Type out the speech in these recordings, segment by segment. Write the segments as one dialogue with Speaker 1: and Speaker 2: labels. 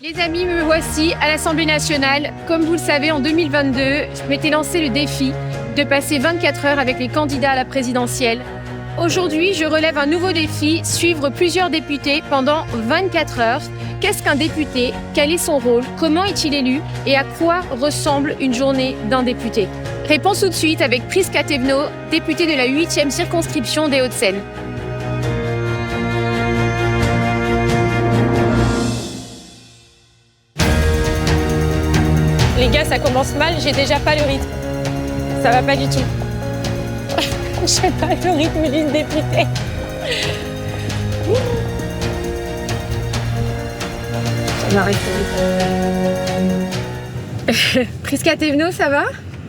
Speaker 1: Les amis, me voici à l'Assemblée nationale. Comme vous le savez, en 2022, je m'étais lancé le défi de passer 24 heures avec les candidats à la présidentielle. Aujourd'hui, je relève un nouveau défi, suivre plusieurs députés pendant 24 heures. Qu'est-ce qu'un député? Quel est son rôle? Comment est-il élu? Et à quoi ressemble une journée d'un député? Réponse tout de suite avec Prisca Thévenot, députée de la 8e circonscription des Hauts-de-Seine. Les gars, ça commence mal, j'ai déjà pas le rythme. Ça va pas du tout. J'ai pas le rythme d'une députée. Ça m'arrête. Prisca Thévenot, ça va?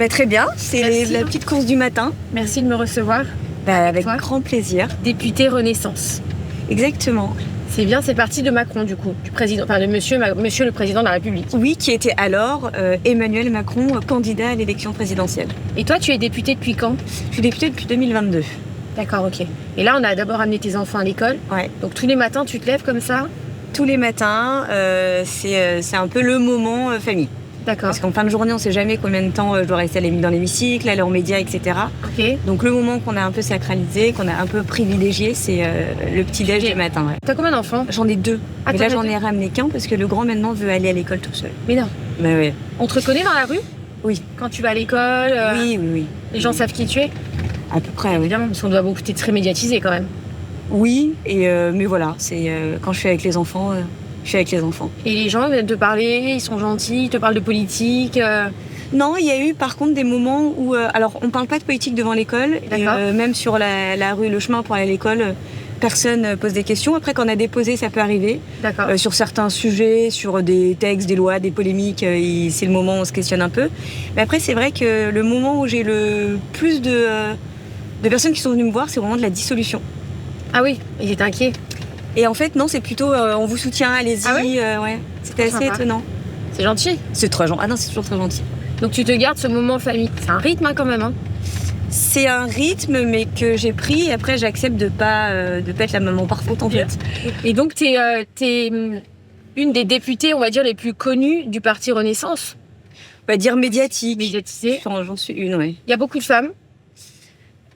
Speaker 2: Très bien, c'est la petite course du matin.
Speaker 1: Merci de me recevoir.
Speaker 2: Avec grand plaisir.
Speaker 1: Députée Renaissance.
Speaker 2: Exactement.
Speaker 1: C'est bien, c'est parti de Macron du coup, du président, enfin de monsieur le président de la République.
Speaker 2: Oui, qui était alors Emmanuel Macron, candidat à l'élection présidentielle.
Speaker 1: Et toi, tu es députée depuis quand?
Speaker 2: Je suis députée depuis 2022.
Speaker 1: D'accord, ok. Et là, on a d'abord amené tes enfants à l'école.
Speaker 2: Ouais.
Speaker 1: Donc tous les matins, tu te lèves comme ça?
Speaker 2: Tous les matins, c'est un peu le moment famille.
Speaker 1: D'accord.
Speaker 2: Parce qu'en fin de journée, on ne sait jamais combien de temps je dois rester dans l'hémicycle, aller en médias, etc.
Speaker 1: Ok.
Speaker 2: Donc le moment qu'on a un peu sacralisé, qu'on a un peu privilégié, c'est le petit-déj du matin. Ouais.
Speaker 1: T'as combien d'enfants?
Speaker 2: J'en ai 2.
Speaker 1: Ah,
Speaker 2: mais là,
Speaker 1: t'en as
Speaker 2: j'en
Speaker 1: deux?
Speaker 2: ai ramené qu'un parce que le grand maintenant veut aller à l'école tout seul.
Speaker 1: Mais non.
Speaker 2: Mais ouais.
Speaker 1: On te reconnaît dans la rue?
Speaker 2: Oui.
Speaker 1: Quand tu vas à l'école?
Speaker 2: Oui.
Speaker 1: Les gens savent qui tu es?
Speaker 2: À peu près, oui.
Speaker 1: Évidemment, parce qu'on doit beaucoup être très médiatisé quand même.
Speaker 2: Oui, mais voilà, c'est quand je suis avec les enfants, je suis avec les enfants.
Speaker 1: Et les gens viennent te parler, ils sont gentils, ils te parlent de politique.
Speaker 2: Non, il y a eu par contre des moments où, alors on parle pas de politique devant l'école, et, même sur la rue, le chemin pour aller à l'école, personne pose des questions. Après, quand on a déposé, ça peut arriver.
Speaker 1: D'accord.
Speaker 2: Sur certains sujets, sur des textes, des lois, des polémiques, c'est le moment où on se questionne un peu. Mais après, c'est vrai que le moment où j'ai le plus de personnes qui sont venues me voir, c'est vraiment de la dissolution.
Speaker 1: Ah oui, ils étaient inquiets.
Speaker 2: Et en fait, non, c'est plutôt on vous soutient, allez-y.
Speaker 1: Ah ouais
Speaker 2: ouais. C'était assez
Speaker 1: sympa.
Speaker 2: étonnant.
Speaker 1: C'est gentil.
Speaker 2: C'est très gentil. Ah non, c'est toujours très gentil.
Speaker 1: Donc tu te gardes ce moment famille. C'est un rythme quand même. Hein.
Speaker 2: C'est un rythme, mais que j'ai pris. Et après, j'accepte de pas être la maman parfaite, en fait.
Speaker 1: Et donc, t'es une des députées, on va dire, les plus connues du parti Renaissance.
Speaker 2: On va dire médiatique.
Speaker 1: Médiatisée.
Speaker 2: J'en suis une, oui.
Speaker 1: Il y a beaucoup de femmes.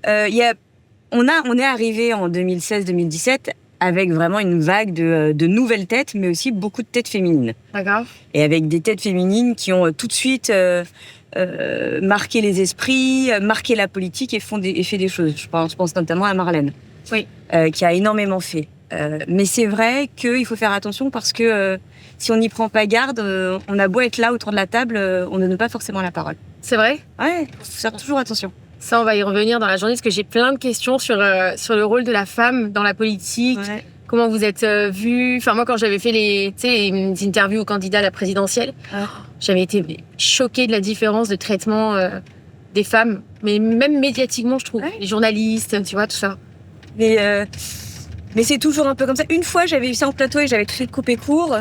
Speaker 2: On est arrivé en 2016-2017 avec vraiment une vague de nouvelles têtes, mais aussi beaucoup de têtes féminines.
Speaker 1: D'accord.
Speaker 2: Et avec des têtes féminines qui ont tout de suite marqué les esprits, marqué la politique et fait des choses. Je pense notamment à Marlène,
Speaker 1: Oui.
Speaker 2: Qui a énormément fait. Mais c'est vrai qu'il faut faire attention parce que si on n'y prend pas garde, on a beau être là autour de la table, on ne donne pas forcément la parole.
Speaker 1: C'est vrai?
Speaker 2: Ouais, faut faire toujours attention.
Speaker 1: Ça, on va y revenir dans la journée parce que j'ai plein de questions sur le rôle de la femme dans la politique.
Speaker 2: Ouais.
Speaker 1: Comment vous êtes vus? Enfin, moi, quand j'avais fait les interviews aux candidats à la présidentielle, j'avais été choquée de la différence de traitement des femmes. Mais même médiatiquement, je trouve. Ouais. Les journalistes, tu vois, tout ça.
Speaker 2: Mais c'est toujours un peu comme ça. Une fois, j'avais eu ça en plateau et j'avais tout fait couper court.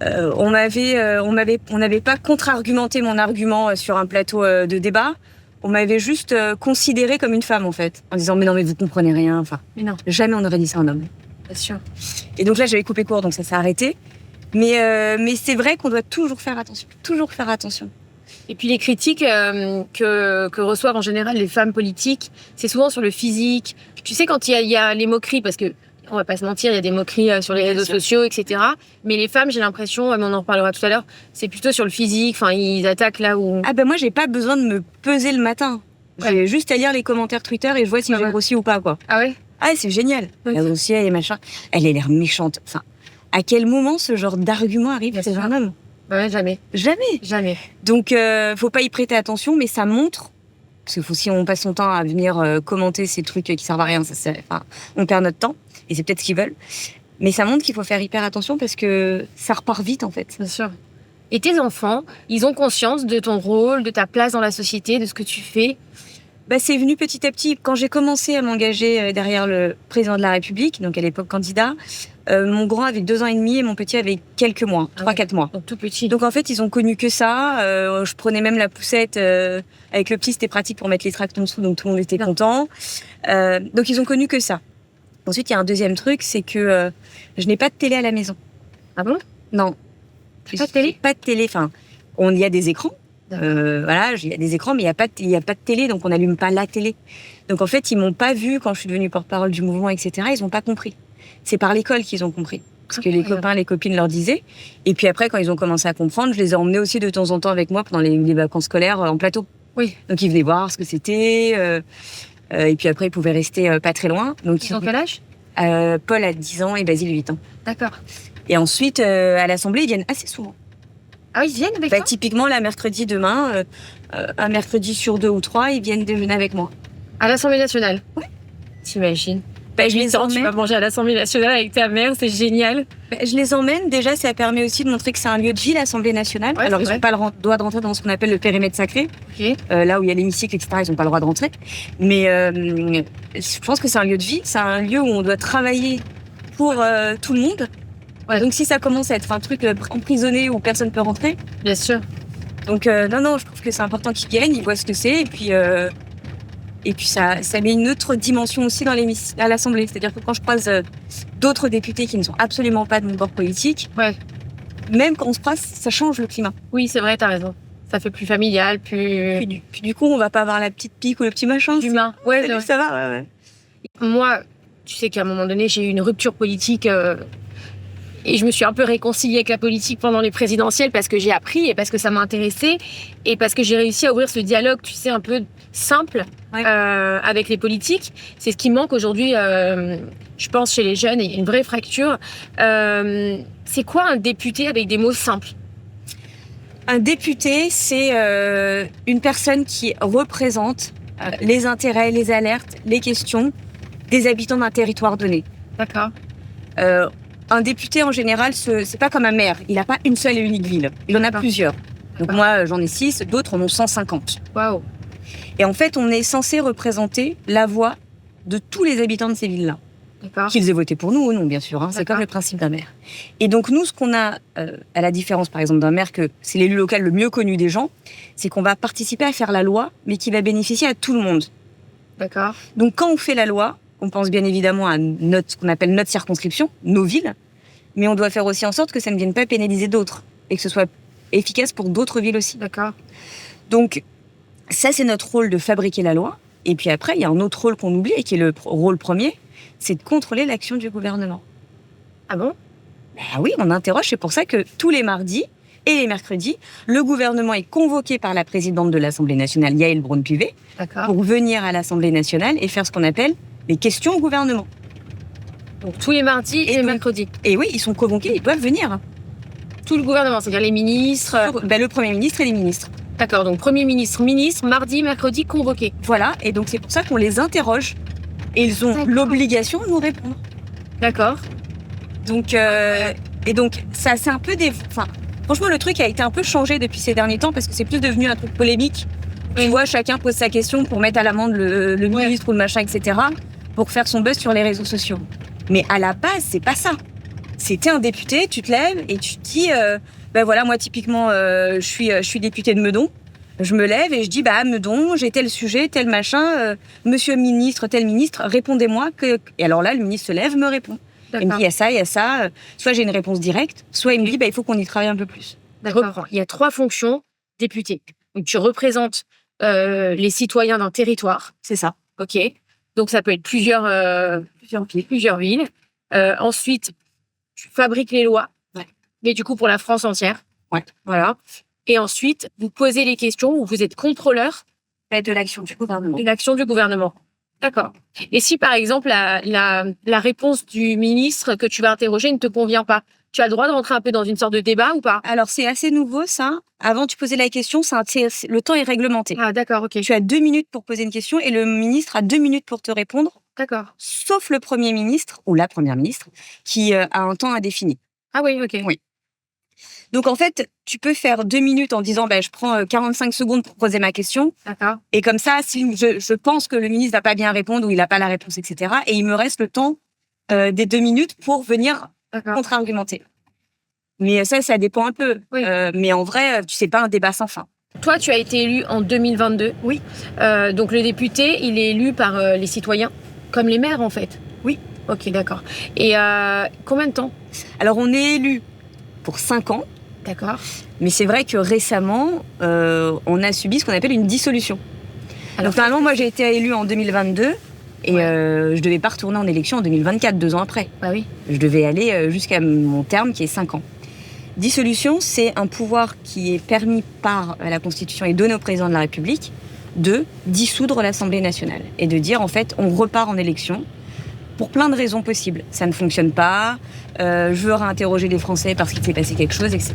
Speaker 2: On n'avait pas contre-argumenté mon argument sur un plateau de débat. On m'avait juste considérée comme une femme, en fait. En disant, mais non, mais vous comprenez rien. Enfin,
Speaker 1: Mais non.
Speaker 2: jamais on aurait dit ça à un homme.
Speaker 1: Bien sûr.
Speaker 2: Et donc là, j'avais coupé court, donc ça s'est arrêté. Mais c'est vrai qu'on doit toujours faire attention. Toujours faire attention.
Speaker 1: Et puis les critiques que reçoivent en général les femmes politiques, c'est souvent sur le physique. Tu sais, quand il y a les moqueries, parce que on va pas se mentir, il y a des moqueries sur les réseaux sociaux, etc. Mais les femmes, j'ai l'impression, mais on en reparlera tout à l'heure, c'est plutôt sur le physique. Enfin, ils attaquent là où.
Speaker 2: Ah ben moi, j'ai pas besoin de me peser le matin.
Speaker 1: Ouais.
Speaker 2: J'ai juste à lire les commentaires Twitter et je vois si j'ai grossi ou pas, quoi.
Speaker 1: Ah ouais?
Speaker 2: Ah, c'est génial. Elle a grossi, elle est machin. Elle a l'air méchante. Enfin, à quel moment ce genre d'argument arrive chez un homme?
Speaker 1: Ouais, jamais.
Speaker 2: Jamais. Donc, faut pas y prêter attention, mais ça montre. Parce que si on passe son temps à venir commenter ces trucs qui servent à rien, on perd notre temps. Et c'est peut-être ce qu'ils veulent. Mais ça montre qu'il faut faire hyper attention parce que ça repart vite, en fait.
Speaker 1: Bien sûr. Et tes enfants, ils ont conscience de ton rôle, de ta place dans la société, de ce que tu fais?
Speaker 2: C'est venu petit à petit. Quand j'ai commencé à m'engager derrière le président de la République, donc à l'époque candidat, mon grand avait 2 ans et demi et mon petit avait quelques mois, 3-4 mois.
Speaker 1: Donc tout petit.
Speaker 2: Donc en fait, ils ont connu que ça. Je prenais même la poussette. Avec le petit, c'était pratique pour mettre les tracts en dessous, donc tout le monde était content. Donc ils ont connu que ça. Ensuite, il y a un deuxième truc, c'est que je n'ai pas de télé à la maison.
Speaker 1: Ah bon?
Speaker 2: Non.
Speaker 1: Pas de télé?
Speaker 2: Pas de télé. Enfin, il y a des écrans. Voilà, il y a des écrans, mais il y a pas de télé, donc on n'allume pas la télé. Donc en fait, ils m'ont pas vu quand je suis devenue porte-parole du mouvement, etc. Ils ont pas compris. C'est par l'école qu'ils ont compris. Parce que les copains, les copines leur disaient. Et puis après, quand ils ont commencé à comprendre, je les ai emmenés aussi de temps en temps avec moi pendant les vacances scolaires en plateau.
Speaker 1: Oui.
Speaker 2: Donc ils venaient voir ce que c'était. Et puis après, ils pouvaient rester pas très loin. Donc
Speaker 1: Ils ont quel âge?
Speaker 2: Paul a 10 ans et Basile 8 ans.
Speaker 1: D'accord.
Speaker 2: Et ensuite, à l'Assemblée, ils viennent assez souvent.
Speaker 1: Ah oui, ils viennent avec toi?
Speaker 2: Typiquement, là, mercredi demain, un mercredi sur 2 ou 3, ils viennent déjeuner avec moi.
Speaker 1: À l'Assemblée nationale?
Speaker 2: Ouais.
Speaker 1: T'imagines?
Speaker 2: Je les
Speaker 1: Tu
Speaker 2: emmène.
Speaker 1: vas manger à l'Assemblée nationale avec ta mère, c'est génial.
Speaker 2: Je les emmène. Déjà, ça permet aussi de montrer que c'est un lieu de vie, l'Assemblée nationale.
Speaker 1: Ouais,
Speaker 2: alors, ils
Speaker 1: c'est
Speaker 2: n'ont pas le droit de rentrer dans ce qu'on appelle le périmètre sacré.
Speaker 1: Ok.
Speaker 2: Là où il y a l'hémicycle, etc., ils n'ont pas le droit de rentrer. Mais je pense que c'est un lieu de vie. C'est un lieu où on doit travailler pour tout le monde.
Speaker 1: Ouais.
Speaker 2: Donc, si ça commence à être un truc emprisonné où personne ne peut rentrer.
Speaker 1: Bien sûr.
Speaker 2: Donc, non, je trouve que c'est important qu'ils viennent, ils voient ce que c'est. Et puis ça met une autre dimension aussi à l'Assemblée. C'est-à-dire que quand je croise d'autres députés qui ne sont absolument pas de mon bord politique,
Speaker 1: Ouais.
Speaker 2: même quand on se croise, ça change le climat.
Speaker 1: Oui, c'est vrai, t'as raison. Ça fait plus familial, plus
Speaker 2: Puis du coup, on va pas avoir la petite pique ou le petit machin.
Speaker 1: humain. Ouais,
Speaker 2: Salut, ça va, ouais.
Speaker 1: moi, tu sais qu'à un moment donné, j'ai eu une rupture politique et je me suis un peu réconciliée avec la politique pendant les présidentielles parce que j'ai appris et parce que ça m'a intéressée et parce que j'ai réussi à ouvrir ce dialogue, tu sais, un peu simple avec les politiques. C'est ce qui manque aujourd'hui, je pense, chez les jeunes. Il y a une vraie fracture. C'est quoi un député avec des mots simples?
Speaker 2: Un député, c'est une personne qui représente les intérêts, les alertes, les questions des habitants d'un territoire donné.
Speaker 1: D'accord.
Speaker 2: Un député, en général, c'est pas comme un maire. Il n'a pas une seule et unique ville. Il en a plusieurs. Donc moi, j'en ai 6, d'autres en ont 150.
Speaker 1: Waouh.
Speaker 2: Et en fait, on est censé représenter la voix de tous les habitants de ces villes-là.
Speaker 1: D'accord.
Speaker 2: Qu'ils aient voté pour nous ou non, bien sûr. Hein. C'est comme le principe d'un maire. Et donc nous, ce qu'on a, à la différence, par exemple, d'un maire, que c'est l'élu local le mieux connu des gens, c'est qu'on va participer à faire la loi, mais qui va bénéficier à tout le monde.
Speaker 1: D'accord.
Speaker 2: Donc quand on fait la loi, on pense bien évidemment à ce qu'on appelle notre circonscription, nos villes, mais on doit faire aussi en sorte que ça ne vienne pas pénaliser d'autres et que ce soit efficace pour d'autres villes aussi.
Speaker 1: D'accord.
Speaker 2: Donc ça, c'est notre rôle de fabriquer la loi. Et puis après, il y a un autre rôle qu'on oublie et qui est le rôle premier, c'est de contrôler l'action du gouvernement.
Speaker 1: Ah bon?
Speaker 2: Ben oui, on interroge. C'est pour ça que tous les mardis et les mercredis, le gouvernement est convoqué par la présidente de l'Assemblée nationale, Yaël Braun-Pivet, pour venir à l'Assemblée nationale et faire ce qu'on appelle les questions au gouvernement.
Speaker 1: Donc tous les mardis et les mercredis.
Speaker 2: Et oui, ils sont convoqués, ils doivent venir.
Speaker 1: Tout le gouvernement, c'est-à-dire les ministres.
Speaker 2: Le Premier ministre et les ministres.
Speaker 1: D'accord, donc Premier ministre, mardi, mercredi, convoqués.
Speaker 2: Voilà, et donc c'est pour ça qu'on les interroge. Et ils ont l'obligation de nous répondre.
Speaker 1: D'accord.
Speaker 2: Donc, ça c'est un peu franchement, le truc a été un peu changé depuis ces derniers temps parce que c'est plus devenu un truc polémique. Tu vois, chacun pose sa question pour mettre à l'amende le ministre ou le machin, etc. pour faire son buzz sur les réseaux sociaux. Mais à la base, c'est pas ça. C'était un député, tu te lèves et tu te dis, voilà, moi typiquement, je suis députée de Meudon. Je me lève et je dis, Meudon, j'ai tel sujet, tel machin, monsieur ministre, tel ministre, répondez-moi. Et alors là, le ministre se lève, me répond. Il me dit, il y a ça. Soit j'ai une réponse directe, soit il me dit, il faut qu'on y travaille un peu plus.
Speaker 1: D'accord. Il y a 3 fonctions député. Donc tu représentes les citoyens d'un territoire.
Speaker 2: C'est ça.
Speaker 1: Ok. Donc ça peut être plusieurs villes. Ensuite, tu fabriques les lois.
Speaker 2: Ouais.
Speaker 1: Mais du coup pour la France entière.
Speaker 2: Ouais.
Speaker 1: Voilà. Et ensuite, vous posez les questions ou vous êtes contrôleur
Speaker 2: de l'action du gouvernement.
Speaker 1: De l'action du gouvernement. D'accord. Et si par exemple la réponse du ministre que tu vas interroger ne te convient pas, tu as le droit de rentrer un peu dans une sorte de débat ou pas?
Speaker 2: Alors c'est assez nouveau ça. Avant tu posais la question, le temps est réglementé.
Speaker 1: Ah d'accord, ok.
Speaker 2: Tu as 2 minutes pour poser une question et le ministre a 2 minutes pour te répondre.
Speaker 1: D'accord.
Speaker 2: Sauf le Premier ministre ou la Première ministre qui a un temps indéfini.
Speaker 1: Ah oui, ok.
Speaker 2: Oui. Donc en fait, tu peux faire 2 minutes en disant je prends 45 secondes pour poser ma question.
Speaker 1: D'accord.
Speaker 2: Et comme ça, si je pense que le ministre va pas bien répondre ou il n'a pas la réponse, etc. Et il me reste le temps des 2 minutes pour venir contre-argumenter. Mais ça dépend un peu.
Speaker 1: Oui.
Speaker 2: Mais en vrai, c'est pas un débat sans fin.
Speaker 1: Toi, tu as été élu en 2022.
Speaker 2: Oui.
Speaker 1: Donc le député, il est élu par les citoyens, comme les maires en fait.
Speaker 2: Oui.
Speaker 1: Ok, d'accord. Et combien de temps?
Speaker 2: Alors on est élu pour 5 ans.
Speaker 1: D'accord.
Speaker 2: Mais c'est vrai que récemment, on a subi ce qu'on appelle une dissolution.
Speaker 1: Alors,
Speaker 2: Donc normalement, moi j'ai été élue en 2022 et je devais pas retourner en élection en 2024, 2 ans après.
Speaker 1: bah oui.
Speaker 2: Je devais aller jusqu'à mon terme qui est 5 ans. Dissolution, c'est un pouvoir qui est permis par la Constitution et donné au président de la République de dissoudre l'Assemblée nationale et de dire en fait on repart en élection pour plein de raisons possibles. Ça ne fonctionne pas, je veux réinterroger les Français parce qu'il s'est passé quelque chose, etc.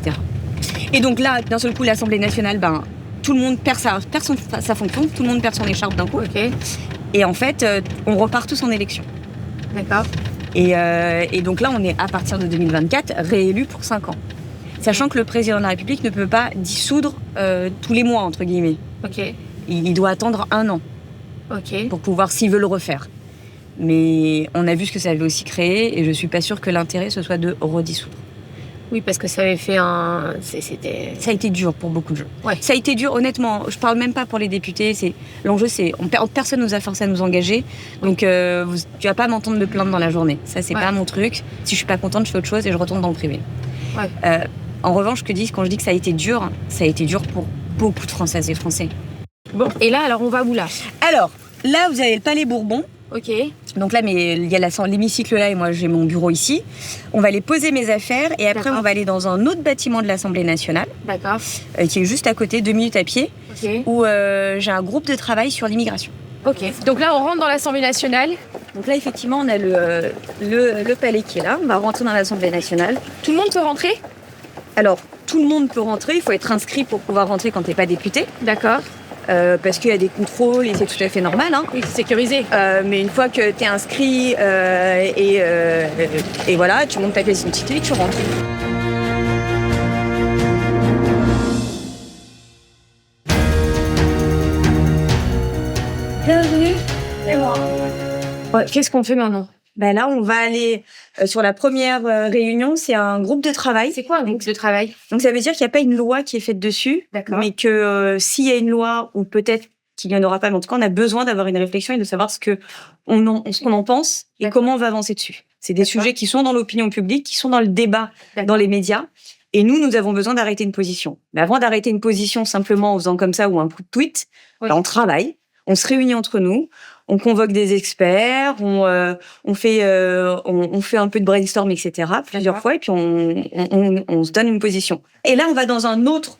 Speaker 2: Et donc là, d'un seul coup, l'Assemblée nationale, tout le monde perd sa fonction, tout le monde perd son écharpe d'un coup.
Speaker 1: Ok.
Speaker 2: Et en fait, on repart tous en élection.
Speaker 1: D'accord.
Speaker 2: Et donc là, on est à partir de 2024 réélu pour 5 ans. Sachant que le président de la République ne peut pas dissoudre tous les mois, entre guillemets.
Speaker 1: Ok.
Speaker 2: Il doit attendre 1 an
Speaker 1: Ok.
Speaker 2: pour pouvoir, s'il veut, le refaire. Mais on a vu ce que ça avait aussi créé et je suis pas sûre que l'intérêt, ce soit de redissoudre.
Speaker 1: Oui, parce que ça avait fait un... C'était...
Speaker 2: Ça a été dur pour beaucoup de gens.
Speaker 1: Ouais.
Speaker 2: Ça a été dur, honnêtement. Je parle même pas pour les députés. L'enjeu, c'est personne nous a forcé à nous engager. Donc, tu vas pas m'entendre me plaindre dans la journée. Ça, c'est pas mon truc. Si je suis pas contente, je fais autre chose et je retourne dans le privé.
Speaker 1: Ouais.
Speaker 2: En revanche, quand je dis que ça a été dur pour beaucoup de Françaises et Français.
Speaker 1: Bon. Et là, alors, on va où là?
Speaker 2: Alors, là, vous avez le Palais Bourbon.
Speaker 1: Ok.
Speaker 2: Donc là, il y a l'hémicycle là et moi, j'ai mon bureau ici. On va aller poser mes affaires et après, on va aller dans un autre bâtiment de l'Assemblée nationale.
Speaker 1: D'accord.
Speaker 2: Qui est juste à côté, 2 minutes à pied,
Speaker 1: Ok.
Speaker 2: où j'ai un groupe de travail sur l'immigration.
Speaker 1: Ok. Donc là, on rentre dans l'Assemblée nationale.
Speaker 2: Donc là, effectivement, on a le palais qui est là. On va rentrer dans l'Assemblée nationale.
Speaker 1: Tout le monde peut rentrer?
Speaker 2: Alors, tout le monde peut rentrer. Il faut être inscrit pour pouvoir rentrer quand t'es pas député.
Speaker 1: D'accord.
Speaker 2: Parce qu'il y a des contrôles et c'est tout à fait normal. Hein.
Speaker 1: Oui, c'est sécurisé.
Speaker 2: Mais une fois que t'es inscrit et voilà, tu montes ta pièce d'identité et tu rentres.
Speaker 1: Bienvenue. C'est moi. Ouais, qu'est-ce qu'on fait maintenant?
Speaker 2: Là, on va aller sur la première réunion. C'est un groupe de travail.
Speaker 1: C'est quoi un groupe de travail?
Speaker 2: Donc, ça veut dire qu'il n'y a pas une loi qui est faite dessus.
Speaker 1: D'accord.
Speaker 2: Mais que s'il y a une loi, ou peut-être qu'il n'y en aura pas, mais en tout cas, on a besoin d'avoir une réflexion et de savoir ce qu'on en pense et comment on va avancer dessus. C'est des sujets qui sont dans l'opinion publique, qui sont dans le débat, dans les médias. Et nous avons besoin d'arrêter une position. Mais avant d'arrêter une position simplement en faisant comme ça ou un coup de tweet, on travaille, on se réunit entre nous, on convoque des experts, on fait un peu de brainstorm, etc. plusieurs fois, et puis on se donne une position. Et là, on va dans un autre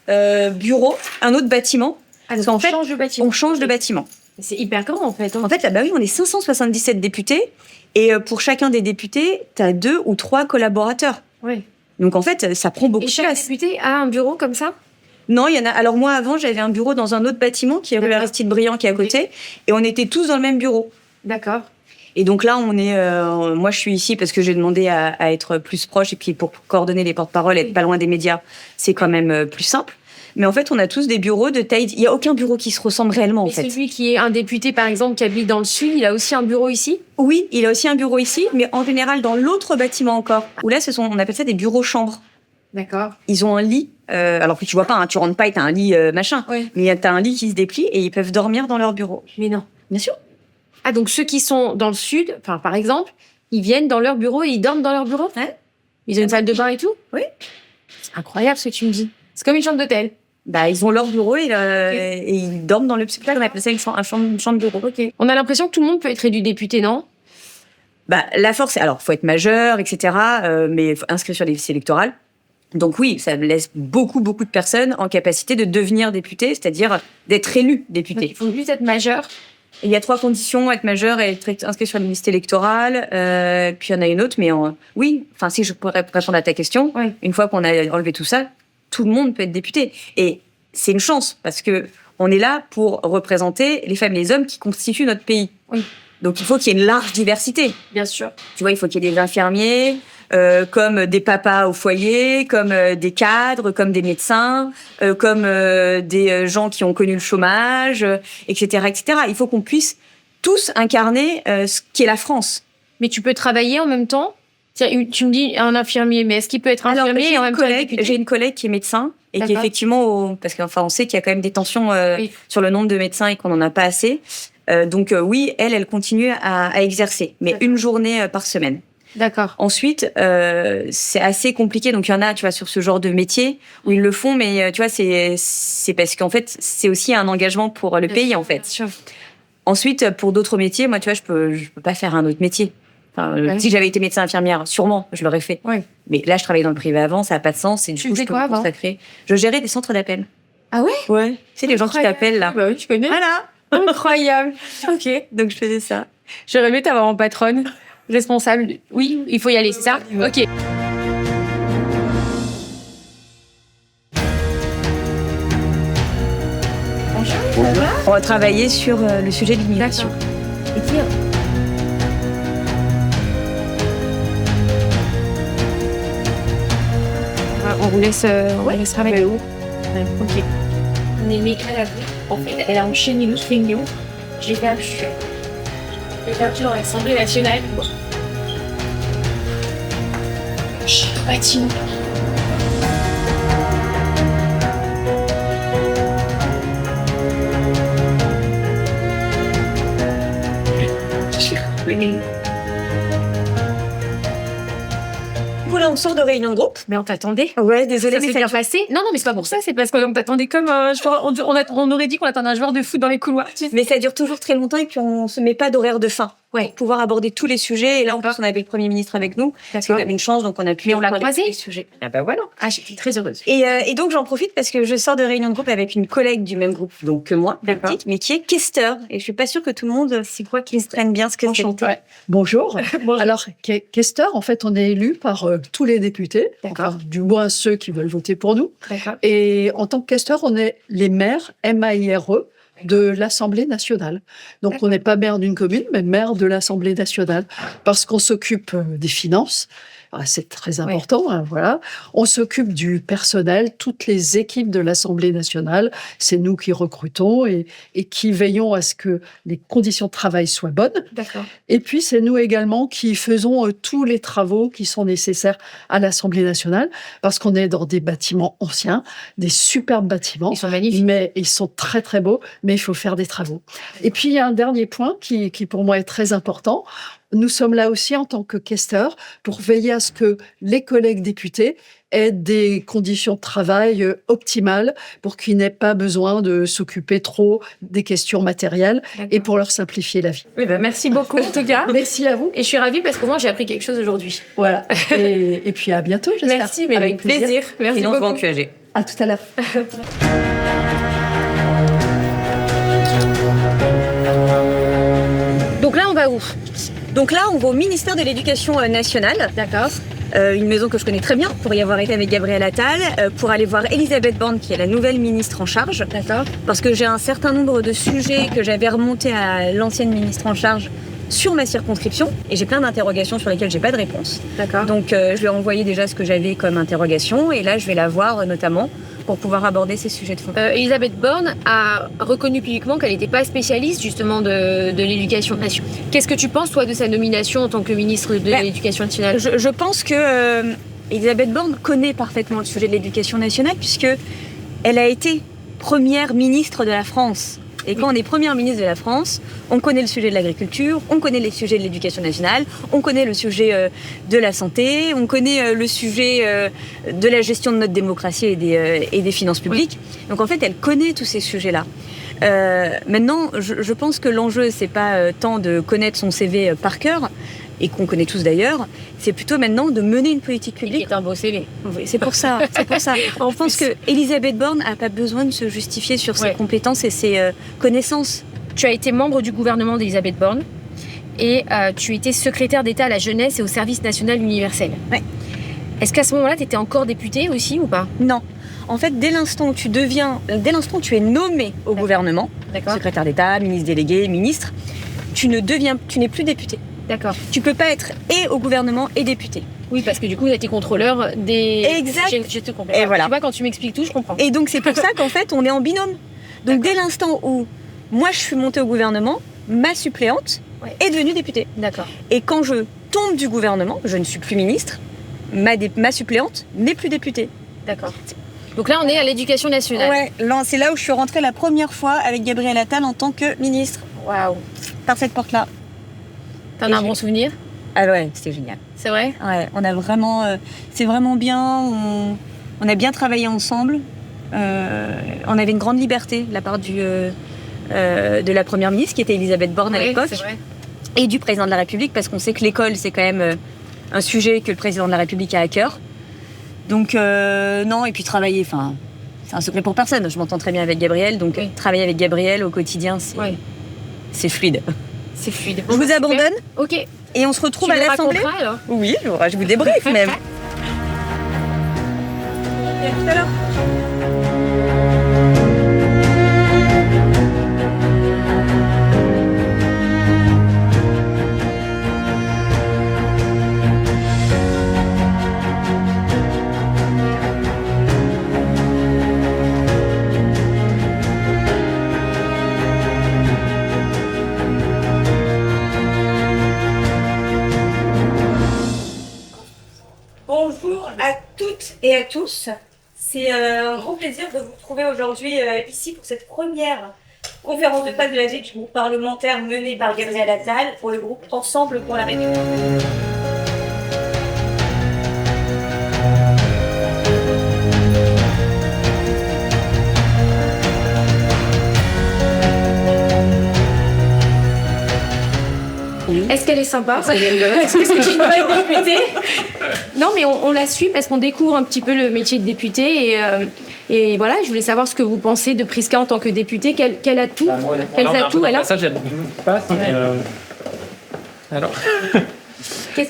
Speaker 2: bureau, un autre bâtiment.
Speaker 1: Parce qu'en fait, change de bâtiment.
Speaker 2: On change de bâtiment.
Speaker 1: C'est hyper grand, en fait.
Speaker 2: En fait, oui, on est 577 députés, et pour chacun des députés, tu as 2 ou 3 collaborateurs.
Speaker 1: Oui.
Speaker 2: Donc, en fait, ça prend beaucoup de place.
Speaker 1: Et chaque député a un bureau comme ça?
Speaker 2: Non, il y en a. Alors moi, avant, j'avais un bureau dans un autre bâtiment qui est rue Aristide Briand, qui est à côté, et on était tous dans le même bureau.
Speaker 1: D'accord.
Speaker 2: Et donc là, on est. Moi, je suis ici parce que j'ai demandé à être plus proche, et puis pour coordonner les porte-paroles, être pas loin des médias, c'est quand même plus simple. Mais en fait, on a tous des bureaux de taille. Il y a aucun bureau qui se ressemble réellement, en fait.
Speaker 1: Et celui qui est un député, par exemple, qui habite dans le sud, il a aussi un bureau ici?
Speaker 2: Oui, il a aussi un bureau ici, mais en général dans l'autre bâtiment encore. Où là, on appelle ça des bureaux-chambres.
Speaker 1: D'accord.
Speaker 2: Ils ont un lit. Alors que tu vois pas, hein, tu rentres pas et t'as un lit machin.
Speaker 1: Oui.
Speaker 2: Mais t'as un lit qui se déplie et ils peuvent dormir dans leur bureau.
Speaker 1: Mais non.
Speaker 2: Bien sûr.
Speaker 1: Ah, donc ceux qui sont dans le sud, enfin, par exemple, ils viennent dans leur bureau et ils dorment dans leur bureau?
Speaker 2: Ouais.
Speaker 1: Ils ont une salle de bain et tout?
Speaker 2: Oui.
Speaker 1: C'est incroyable ce que tu me dis. C'est comme une chambre d'hôtel.
Speaker 2: Ils ont leur bureau et ils dorment dans le... C'est pour ça qu'on appelle ça une chambre de bureau.
Speaker 1: Okay. On a l'impression que tout le monde peut être élu député, non?
Speaker 2: La force, alors, faut être majeur, etc., mais inscrit sur les listes électorales. Donc oui, ça laisse beaucoup de personnes en capacité de devenir député, c'est-à-dire d'être élu député.
Speaker 1: Donc, il faut juste être majeur.
Speaker 2: Il y a 3 conditions, être majeur et être inscrit sur une liste électorale. Puis il y en a une autre, mais oui, enfin si je pourrais répondre à ta question, une fois qu'on a enlevé tout ça, tout le monde peut être député. Et c'est une chance, parce que on est là pour représenter les femmes et les hommes qui constituent notre pays.
Speaker 1: Oui.
Speaker 2: Donc il faut qu'il y ait une large diversité.
Speaker 1: Bien sûr.
Speaker 2: Tu vois, il faut qu'il y ait des infirmiers, comme des papas au foyer, comme des cadres, comme des médecins, comme des gens qui ont connu le chômage, etc., etc. Il faut qu'on puisse tous incarner ce qu'est la France.
Speaker 1: Mais tu peux travailler en même temps? Tu me dis un infirmier, mais est-ce qu'il peut être infirmier et en même temps député?
Speaker 2: J'ai une collègue qui est médecin et qui effectivement, parce qu'enfin on sait qu'il y a quand même des tensions sur le nombre de médecins et qu'on n'en a pas assez. Donc oui, elle continue à exercer, mais une journée par semaine.
Speaker 1: D'accord.
Speaker 2: Ensuite, c'est assez compliqué. Donc, il y en a, tu vois, sur ce genre de métier où ils le font, mais tu vois, c'est parce qu'en fait, c'est aussi un engagement pour le pays, en fait.
Speaker 1: Sûr.
Speaker 2: Ensuite, pour d'autres métiers, moi, tu vois, je peux pas faire un autre métier. Enfin, si j'avais été médecin infirmière, sûrement, je l'aurais fait.
Speaker 1: Ouais.
Speaker 2: Mais là, je travaillais dans le privé avant, ça n'a pas de sens. Et du coup, je peux me consacrer. Je gérais des centres d'appel.
Speaker 1: Ah ouais?
Speaker 2: Ouais. C'est les gens qui t'appellent, là.
Speaker 1: Bah oui, je connais.
Speaker 2: Voilà.
Speaker 1: Incroyable. Ok.
Speaker 2: Donc, je faisais ça.
Speaker 1: J'aurais aimé t'avoir en patronne, responsable. Oui, il faut y aller, c'est ça? Ok. Bonjour.
Speaker 2: On va travailler sur le sujet de l'immigration.
Speaker 1: On vous laisse travailler. Ok. On est maigre en fait, elle a enchaîné nos réunions. J'ai perdu dans l'Assemblée nationale. Bâtiment.
Speaker 2: Voilà, on sort de réunion de groupe.
Speaker 1: Mais on t'attendait.
Speaker 2: Ouais, désolé,
Speaker 1: Ça s'est bien passé. Non, mais c'est pas pour ça. C'est parce qu'on t'attendait comme un joueur. On aurait dit qu'on attendait un joueur de foot dans les couloirs.
Speaker 2: Mais ça dure toujours très longtemps et puis on se met pas d'horaire de fin.
Speaker 1: Ouais.
Speaker 2: Pour pouvoir aborder tous les sujets. Et là, en plus, on avait le Premier ministre avec nous. Parce qu'on avait une chance, donc on a pu...
Speaker 1: Mais on l'a croisé.
Speaker 2: Les sujets. Ah bah voilà.
Speaker 1: Ah, j'étais très heureuse.
Speaker 2: Et donc, j'en profite parce que je sors de réunion de groupe avec une collègue du même groupe, donc que moi, petite, mais qui est questeur. Et je suis pas sûre que tout le monde comprenne bien ce que c'est.
Speaker 3: Ouais. Bonjour. Alors, questeur, en fait, on est élu par tous les députés, enfin, du moins ceux qui veulent voter pour nous.
Speaker 1: D'accord.
Speaker 3: Et en tant que questeur, on est les maires, M-A-I-R-E, de l'Assemblée nationale. Donc, on n'est pas maire d'une commune, mais maire de l'Assemblée nationale, parce qu'on s'occupe des finances. Ah, c'est très important, hein, voilà. On s'occupe du personnel, toutes les équipes de l'Assemblée nationale. C'est nous qui recrutons et qui veillons à ce que les conditions de travail soient bonnes.
Speaker 1: D'accord.
Speaker 3: Et puis, c'est nous également qui faisons tous les travaux qui sont nécessaires à l'Assemblée nationale, parce qu'on est dans des bâtiments anciens, des superbes bâtiments.
Speaker 1: Ils sont magnifiques.
Speaker 3: Mais ils sont très, très beaux, mais il faut faire des travaux. Et puis, il y a un dernier point qui pour moi est très important. Nous sommes là aussi en tant que questeurs pour veiller à ce que les collègues députés aient des conditions de travail optimales pour qu'ils n'aient pas besoin de s'occuper trop des questions matérielles et pour leur simplifier la vie.
Speaker 1: Oui, bah, merci beaucoup en tout cas.
Speaker 3: Merci à vous.
Speaker 1: Et je suis ravie parce que moi j'ai appris quelque chose aujourd'hui.
Speaker 3: Voilà. Et puis à bientôt, j'espère.
Speaker 1: Merci, mais avec plaisir. Merci
Speaker 2: Sinon,
Speaker 1: beaucoup.
Speaker 2: on se voit en QAG.
Speaker 3: À tout à l'heure.
Speaker 1: Donc là, on va où?
Speaker 2: Donc là, on va au ministère de l'Éducation nationale.
Speaker 1: D'accord.
Speaker 2: Une maison que je connais très bien, pour y avoir été avec Gabriel Attal, pour aller voir Elisabeth Borne, qui est la nouvelle ministre en charge.
Speaker 1: D'accord.
Speaker 2: Parce que j'ai un certain nombre de sujets que j'avais remontés à l'ancienne ministre en charge sur ma circonscription, et j'ai plein d'interrogations sur lesquelles j'ai pas de réponse.
Speaker 1: D'accord.
Speaker 2: Donc je lui ai envoyé déjà ce que j'avais comme interrogation, et là je vais la voir notamment pour pouvoir aborder ces sujets de fond.
Speaker 1: Elisabeth Borne a reconnu publiquement qu'elle n'était pas spécialiste justement de l'éducation nationale. Qu'est-ce que tu penses toi de sa nomination en tant que ministre de l'éducation nationale?
Speaker 2: Je pense que Elisabeth Borne connaît parfaitement le sujet de l'éducation nationale, puisque elle a été première ministre de la France. Et quand on est première ministre de la France, on connaît le sujet de l'agriculture, on connaît les sujets de l'éducation nationale, on connaît le sujet de la santé, on connaît le sujet de la gestion de notre démocratie et des finances publiques. Oui. Donc en fait, elle connaît tous ces sujets-là. Maintenant, je pense que l'enjeu, c'est pas tant de connaître son CV par cœur, et qu'on connaît tous d'ailleurs, c'est plutôt maintenant de mener une politique publique.
Speaker 1: C'est un beau CV.
Speaker 2: Oui, c'est pour ça. Je pense que Elisabeth Borne n'a pas besoin de se justifier sur ses compétences et ses connaissances.
Speaker 1: Tu as été membre du gouvernement d'Elisabeth Borne et tu étais secrétaire d'État à la jeunesse et au service national universel.
Speaker 2: Ouais.
Speaker 1: Est-ce qu'à ce moment-là, tu étais encore députée aussi ou pas?
Speaker 2: Non. En fait, dès l'instant où tu es nommé au gouvernement, secrétaire d'État, ministre délégué, ministre, tu n'es plus député.
Speaker 1: D'accord.
Speaker 2: Tu peux pas être et au gouvernement et député.
Speaker 1: Oui, parce que du coup, vous êtes contrôleur des...
Speaker 2: Exact.
Speaker 1: Je te comprends.
Speaker 2: Et voilà.
Speaker 1: Tu vois, quand tu m'expliques tout, je comprends.
Speaker 2: Et donc, c'est pour ça qu'en fait, on est en binôme. Donc, dès l'instant où moi, je suis montée au gouvernement, ma suppléante est devenue députée.
Speaker 1: D'accord.
Speaker 2: Et quand je tombe du gouvernement, je ne suis plus ministre, ma suppléante n'est plus députée.
Speaker 1: D'accord. Donc là, on est à l'éducation nationale.
Speaker 2: Ouais, c'est là où je suis rentrée la première fois avec Gabriel Attal en tant que ministre.
Speaker 1: Waouh.
Speaker 2: Par cette porte-là.
Speaker 1: T'en as un bon souvenir?
Speaker 2: Ah ouais, c'était génial.
Speaker 1: C'est vrai?
Speaker 2: Ouais, on a vraiment, c'est vraiment bien. On a bien travaillé ensemble. On avait une grande liberté de la part de la première ministre, qui était Elisabeth Borne à l'époque,
Speaker 1: c'est vrai.
Speaker 2: et du président de la République, parce qu'on sait que l'école, c'est quand même un sujet que le président de la République a à cœur. Donc non, et puis travailler, enfin, c'est un secret pour personne. Je m'entends très bien avec Gabriel, donc travailler avec Gabriel au quotidien, c'est fluide.
Speaker 1: C'est fluide.
Speaker 2: Je vous abandonne.
Speaker 1: Ok.
Speaker 2: Et on se retrouve
Speaker 1: Tu
Speaker 2: à
Speaker 1: me
Speaker 2: l'Assemblée.
Speaker 1: raconteras, alors?
Speaker 2: Oui, je vous débriefe même. Et à tout à l'heure. Bonjour à toutes et à tous. C'est un grand plaisir de vous retrouver aujourd'hui ici pour cette première conférence de presse de la vie du groupe parlementaire menée par Gabriel Attal pour le groupe Ensemble pour la République.
Speaker 1: Est-ce qu'elle est sympa? Est-ce que c'est une vraie députée? Non, mais on la suit parce qu'on découvre un petit peu le métier de député. Et voilà, je voulais savoir ce que vous pensez de Prisca en tant que députée. Quel atout? Quels atouts elle a?
Speaker 4: Ça, j'ai pas. Alors.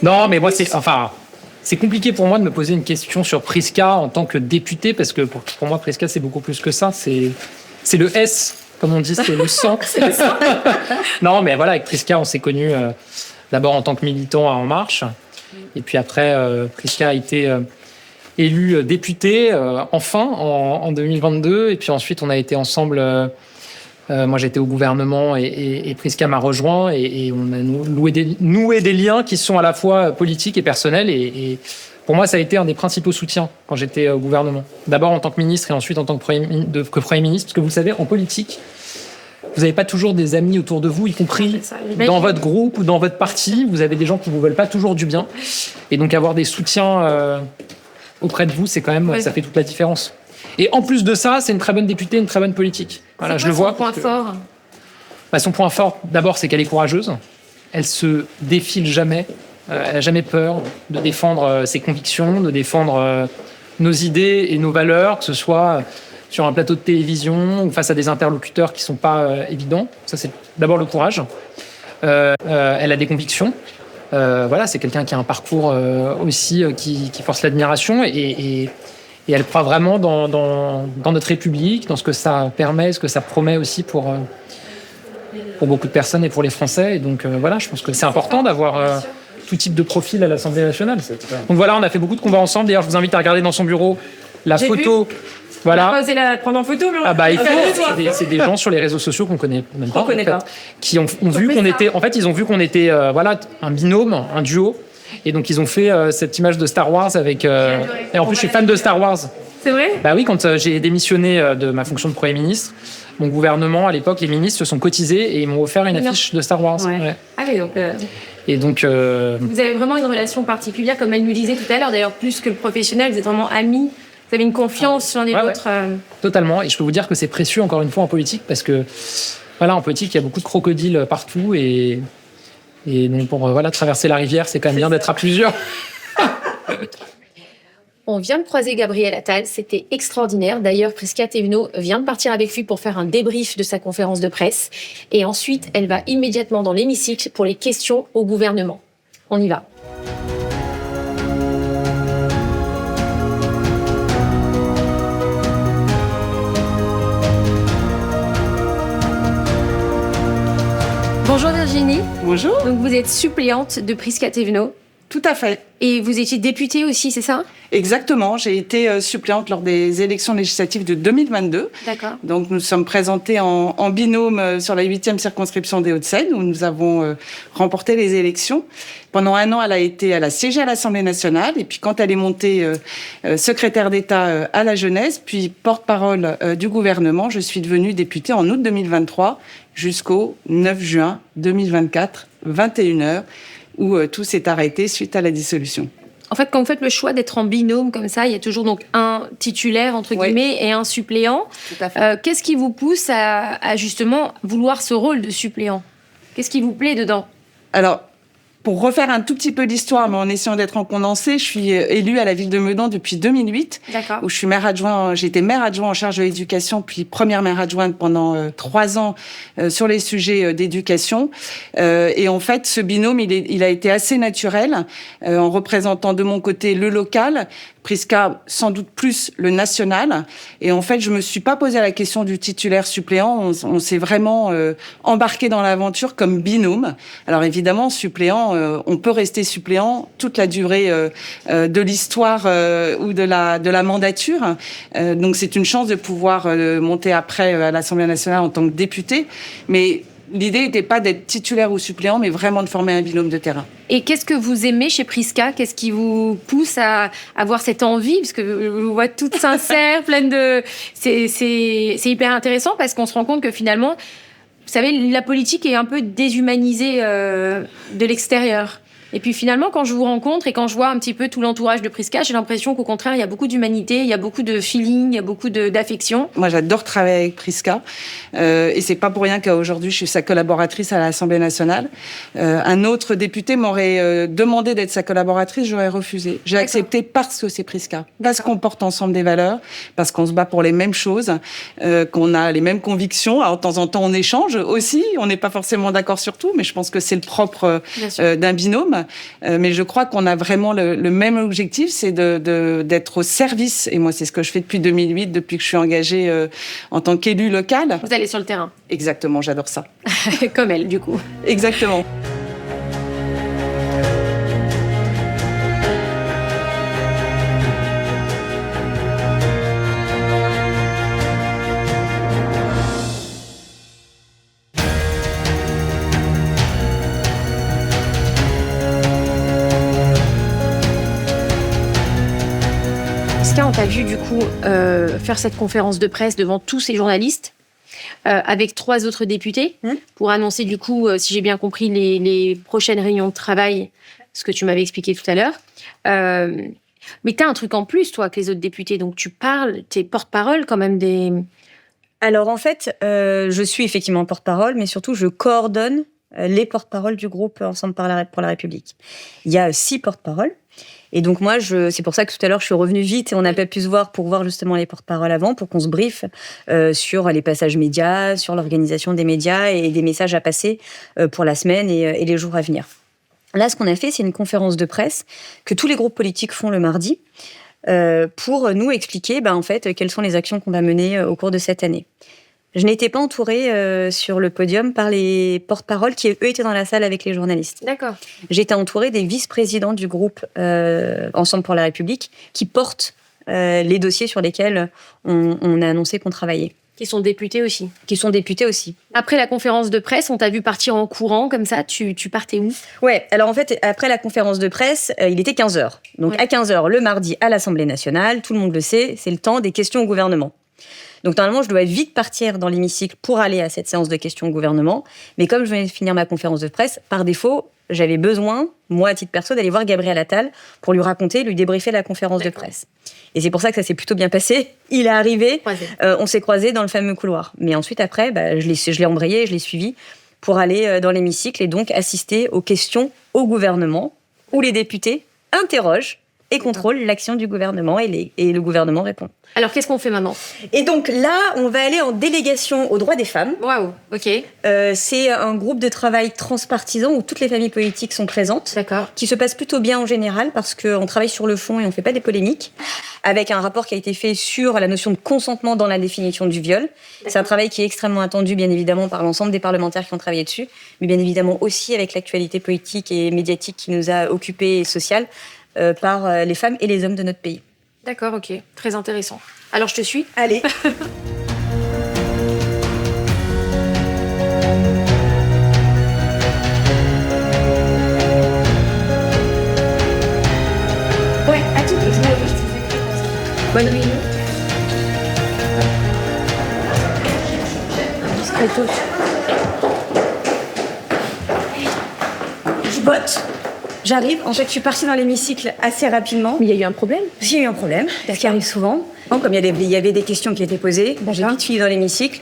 Speaker 4: Non, mais moi, c'est compliqué pour moi de me poser une question sur Prisca en tant que députée, parce que pour moi, Prisca, c'est beaucoup plus que ça. C'est le S, comme on dit, c'est le sang. Non, mais voilà, avec Prisca, on s'est connus d'abord en tant que militant à En Marche. Et puis après, Prisca a été élue députée, enfin, en 2022. Et puis ensuite, on a été ensemble. Moi, j'étais au gouvernement et Prisca m'a rejoint. Et on a noué des liens qui sont à la fois politiques et personnels. Et pour moi, ça a été un des principaux soutiens quand j'étais au gouvernement. D'abord en tant que ministre et ensuite en tant que Premier ministre. Parce que vous le savez, en politique, vous n'avez pas toujours des amis autour de vous, y compris dans votre groupe ou dans votre parti. Vous avez des gens qui ne vous veulent pas toujours du bien. Et donc, avoir des soutiens auprès de vous, c'est quand même, ça fait toute la différence. Et en plus de ça, c'est une très bonne députée, une très bonne politique. Voilà, je le vois.
Speaker 1: Son point fort?
Speaker 4: Son point fort, d'abord, c'est qu'elle est courageuse. Elle se défile jamais. Elle n'a jamais peur de défendre ses convictions, de défendre nos idées et nos valeurs, que ce soit sur un plateau de télévision ou face à des interlocuteurs qui ne sont pas évidents. Ça, c'est d'abord le courage. Elle a des convictions. Voilà, c'est quelqu'un qui a un parcours aussi qui force l'admiration et elle croit vraiment dans notre République, dans ce que ça permet, ce que ça promet aussi pour beaucoup de personnes et pour les Français. Et donc voilà, je pense que c'est important d'avoir tout type de profil à l'Assemblée nationale. Donc voilà, on a fait beaucoup de combats ensemble. D'ailleurs, je vous invite à regarder dans son bureau la photo. Voilà.
Speaker 1: On va oser la prendre en photo, mais
Speaker 4: Ah bah il faut. C'est des gens sur les réseaux sociaux qu'on connaît même pas. Qui ont vu qu'on était. En fait, ils ont vu qu'on était voilà un binôme, un duo. Et donc ils ont fait cette image de Star Wars avec. Et en plus, je suis fan de Star Wars.
Speaker 1: C'est vrai?
Speaker 4: Bah oui, quand j'ai démissionné de ma fonction de Premier ministre, mon gouvernement à l'époque, les ministres se sont cotisés et ils m'ont offert une affiche de Star Wars.
Speaker 1: Ouais. Ah oui, donc.
Speaker 4: Et donc.
Speaker 1: Vous avez vraiment une relation particulière, comme elle nous disait tout à l'heure. D'ailleurs, plus que le professionnel, vous êtes vraiment amis. Vous avez une confiance l'un et l'autre.
Speaker 4: Totalement. Et je peux vous dire que c'est précieux, encore une fois, en politique, parce que, voilà, en politique, il y a beaucoup de crocodiles partout. Et donc, pour traverser la rivière, c'est quand même bien d'être à plusieurs.
Speaker 1: On vient de croiser Gabriel Attal. C'était extraordinaire. D'ailleurs, Prisca Thévenot vient de partir avec lui pour faire un débrief de sa conférence de presse. Et ensuite, elle va immédiatement dans l'hémicycle pour les questions au gouvernement. On y va. Bonjour Virginie.
Speaker 5: Bonjour.
Speaker 1: Donc vous êtes suppléante de Prisca Thévenot.
Speaker 5: Tout à fait.
Speaker 1: Et vous étiez députée aussi, c'est ça?
Speaker 5: Exactement. J'ai été suppléante lors des élections législatives de 2022.
Speaker 1: D'accord.
Speaker 5: Donc nous sommes présentés en binôme sur la 8e circonscription des Hauts-de-Seine où nous avons remporté les élections. Pendant un an, elle a siégé à l'Assemblée nationale. Et puis quand elle est montée secrétaire d'État à la jeunesse, puis porte-parole du gouvernement, je suis devenue députée en août 2023 jusqu'au 9 juin 2024, 21h. où tout s'est arrêté suite à la dissolution.
Speaker 1: En fait, quand vous faites le choix d'être en binôme comme ça, il y a toujours donc un titulaire, entre guillemets, et un suppléant.
Speaker 5: Tout à fait.
Speaker 1: Qu'est-ce qui vous pousse à justement vouloir ce rôle de suppléant? Qu'est-ce qui vous plaît dedans?
Speaker 5: Alors, pour refaire un tout petit peu l'histoire, mais en essayant d'être en condensé, je suis élue à la ville de Meudon depuis 2008,
Speaker 1: D'accord.
Speaker 5: où je suis maire adjoint. J'ai été maire adjoint en charge de l'éducation, puis première maire adjointe pendant 3 ans sur les sujets d'éducation. Et en fait, ce binôme, il a été assez naturel, en représentant de mon côté le local, Prisca sans doute plus le national. Et en fait, je me suis pas posé la question du titulaire suppléant. On s'est vraiment embarqué dans l'aventure comme binôme. Alors évidemment, suppléant, on peut rester suppléant toute la durée de l'histoire ou de la mandature. Donc c'est une chance de pouvoir monter après à l'Assemblée nationale en tant que député. Mais l'idée n'était pas d'être titulaire ou suppléant, mais vraiment de former un binôme de terrain.
Speaker 1: Et qu'est-ce que vous aimez chez Prisca? Qu'est-ce qui vous pousse à avoir cette envie? Parce que je vous vois toute sincère, pleine de... C'est hyper intéressant parce qu'on se rend compte que finalement, vous savez, la politique est un peu déshumanisée de l'extérieur. Et puis finalement, quand je vous rencontre et quand je vois un petit peu tout l'entourage de Prisca, j'ai l'impression qu'au contraire, il y a beaucoup d'humanité, il y a beaucoup de feeling, il y a beaucoup d'affection.
Speaker 5: Moi, j'adore travailler avec Prisca. Et c'est pas pour rien qu'aujourd'hui, je suis sa collaboratrice à l'Assemblée nationale. Un autre député m'aurait demandé d'être sa collaboratrice, j'aurais refusé. J'ai accepté parce que c'est Prisca. Parce qu'on porte ensemble des valeurs, parce qu'on se bat pour les mêmes choses, qu'on a les mêmes convictions. Alors, de temps en temps, on échange aussi. On n'est pas forcément d'accord sur tout, mais je pense que c'est le propre d'un binôme. Mais je crois qu'on a vraiment le même objectif, c'est d'être au service. Et moi, c'est ce que je fais depuis 2008, depuis que je suis engagée en tant qu'élue locale.
Speaker 1: Vous allez sur le terrain.
Speaker 5: Exactement, j'adore ça.
Speaker 1: Comme elle, du coup.
Speaker 5: Exactement.
Speaker 1: On t'a vu du coup faire cette conférence de presse devant tous ces journalistes avec 3 autres députés pour annoncer du coup, si j'ai bien compris, les prochaines réunions de travail, ce que tu m'avais expliqué tout à l'heure. Mais tu as un truc en plus, toi, que les autres députés. Donc tu parles, tu es porte-parole quand même des...
Speaker 2: Alors en fait, je suis effectivement porte-parole, mais surtout je coordonne les porte-paroles du groupe Ensemble pour la République. Il y a 6 porte-paroles. Et donc moi, c'est pour ça que tout à l'heure, je suis revenue vite et on n'a pas pu se voir pour voir justement les porte-paroles avant, pour qu'on se briefe sur les passages médias, sur l'organisation des médias et des messages à passer pour la semaine et les jours à venir. Là, ce qu'on a fait, c'est une conférence de presse que tous les groupes politiques font le mardi pour nous expliquer en fait, quelles sont les actions qu'on va mener au cours de cette année. Je n'étais pas entourée sur le podium par les porte-paroles qui, eux, étaient dans la salle avec les journalistes.
Speaker 1: D'accord.
Speaker 2: J'étais entourée des vice-présidents du groupe Ensemble pour la République qui portent les dossiers sur lesquels on a annoncé qu'on travaillait.
Speaker 1: Qui sont députés aussi.
Speaker 2: Qui sont députés aussi.
Speaker 1: Après la conférence de presse, on t'a vu partir en courant comme ça. Tu partais où?
Speaker 2: Ouais, alors en fait, après la conférence de presse, il était 15h. Donc à 15h, le mardi, à l'Assemblée nationale, tout le monde le sait, c'est le temps des questions au gouvernement. Donc normalement, je dois vite partir dans l'hémicycle pour aller à cette séance de questions au gouvernement. Mais comme je venais de finir ma conférence de presse, par défaut, j'avais besoin, moi à titre perso, d'aller voir Gabriel Attal pour lui raconter, lui débriefer la conférence de presse. Et c'est pour ça que ça s'est plutôt bien passé. Il est arrivé, on s'est croisés dans le fameux couloir. Mais ensuite, après, je l'ai embrayé, je l'ai suivi pour aller dans l'hémicycle et donc assister aux questions au gouvernement où les députés interrogent et contrôlent l'action du gouvernement et le gouvernement répond.
Speaker 1: Alors, qu'est-ce qu'on fait maintenant?
Speaker 2: Et donc là, on va aller en délégation aux droits des femmes.
Speaker 1: Waouh, ok.
Speaker 2: C'est un groupe de travail transpartisan où toutes les familles politiques sont présentes.
Speaker 1: D'accord.
Speaker 2: Qui se passe plutôt bien en général parce qu'on travaille sur le fond et on ne fait pas des polémiques. Avec un rapport qui a été fait sur la notion de consentement dans la définition du viol. C'est un travail qui est extrêmement attendu, bien évidemment, par l'ensemble des parlementaires qui ont travaillé dessus, mais bien évidemment aussi avec l'actualité politique et médiatique qui nous a occupés et sociale par les femmes et les hommes de notre pays.
Speaker 1: D'accord, ok. Très intéressant. Alors, je te suis.
Speaker 2: Allez.
Speaker 1: Ouais, à tout. Bonne réunion. Discretos. Je botte.
Speaker 2: J'arrive, en fait, je suis partie dans l'hémicycle assez rapidement.
Speaker 1: Mais il y a eu un problème.
Speaker 2: Parce qu'il y a eu un problème, ce qui arrive souvent. Comme il y avait des questions qui étaient posées, j'ai vite filé dans l'hémicycle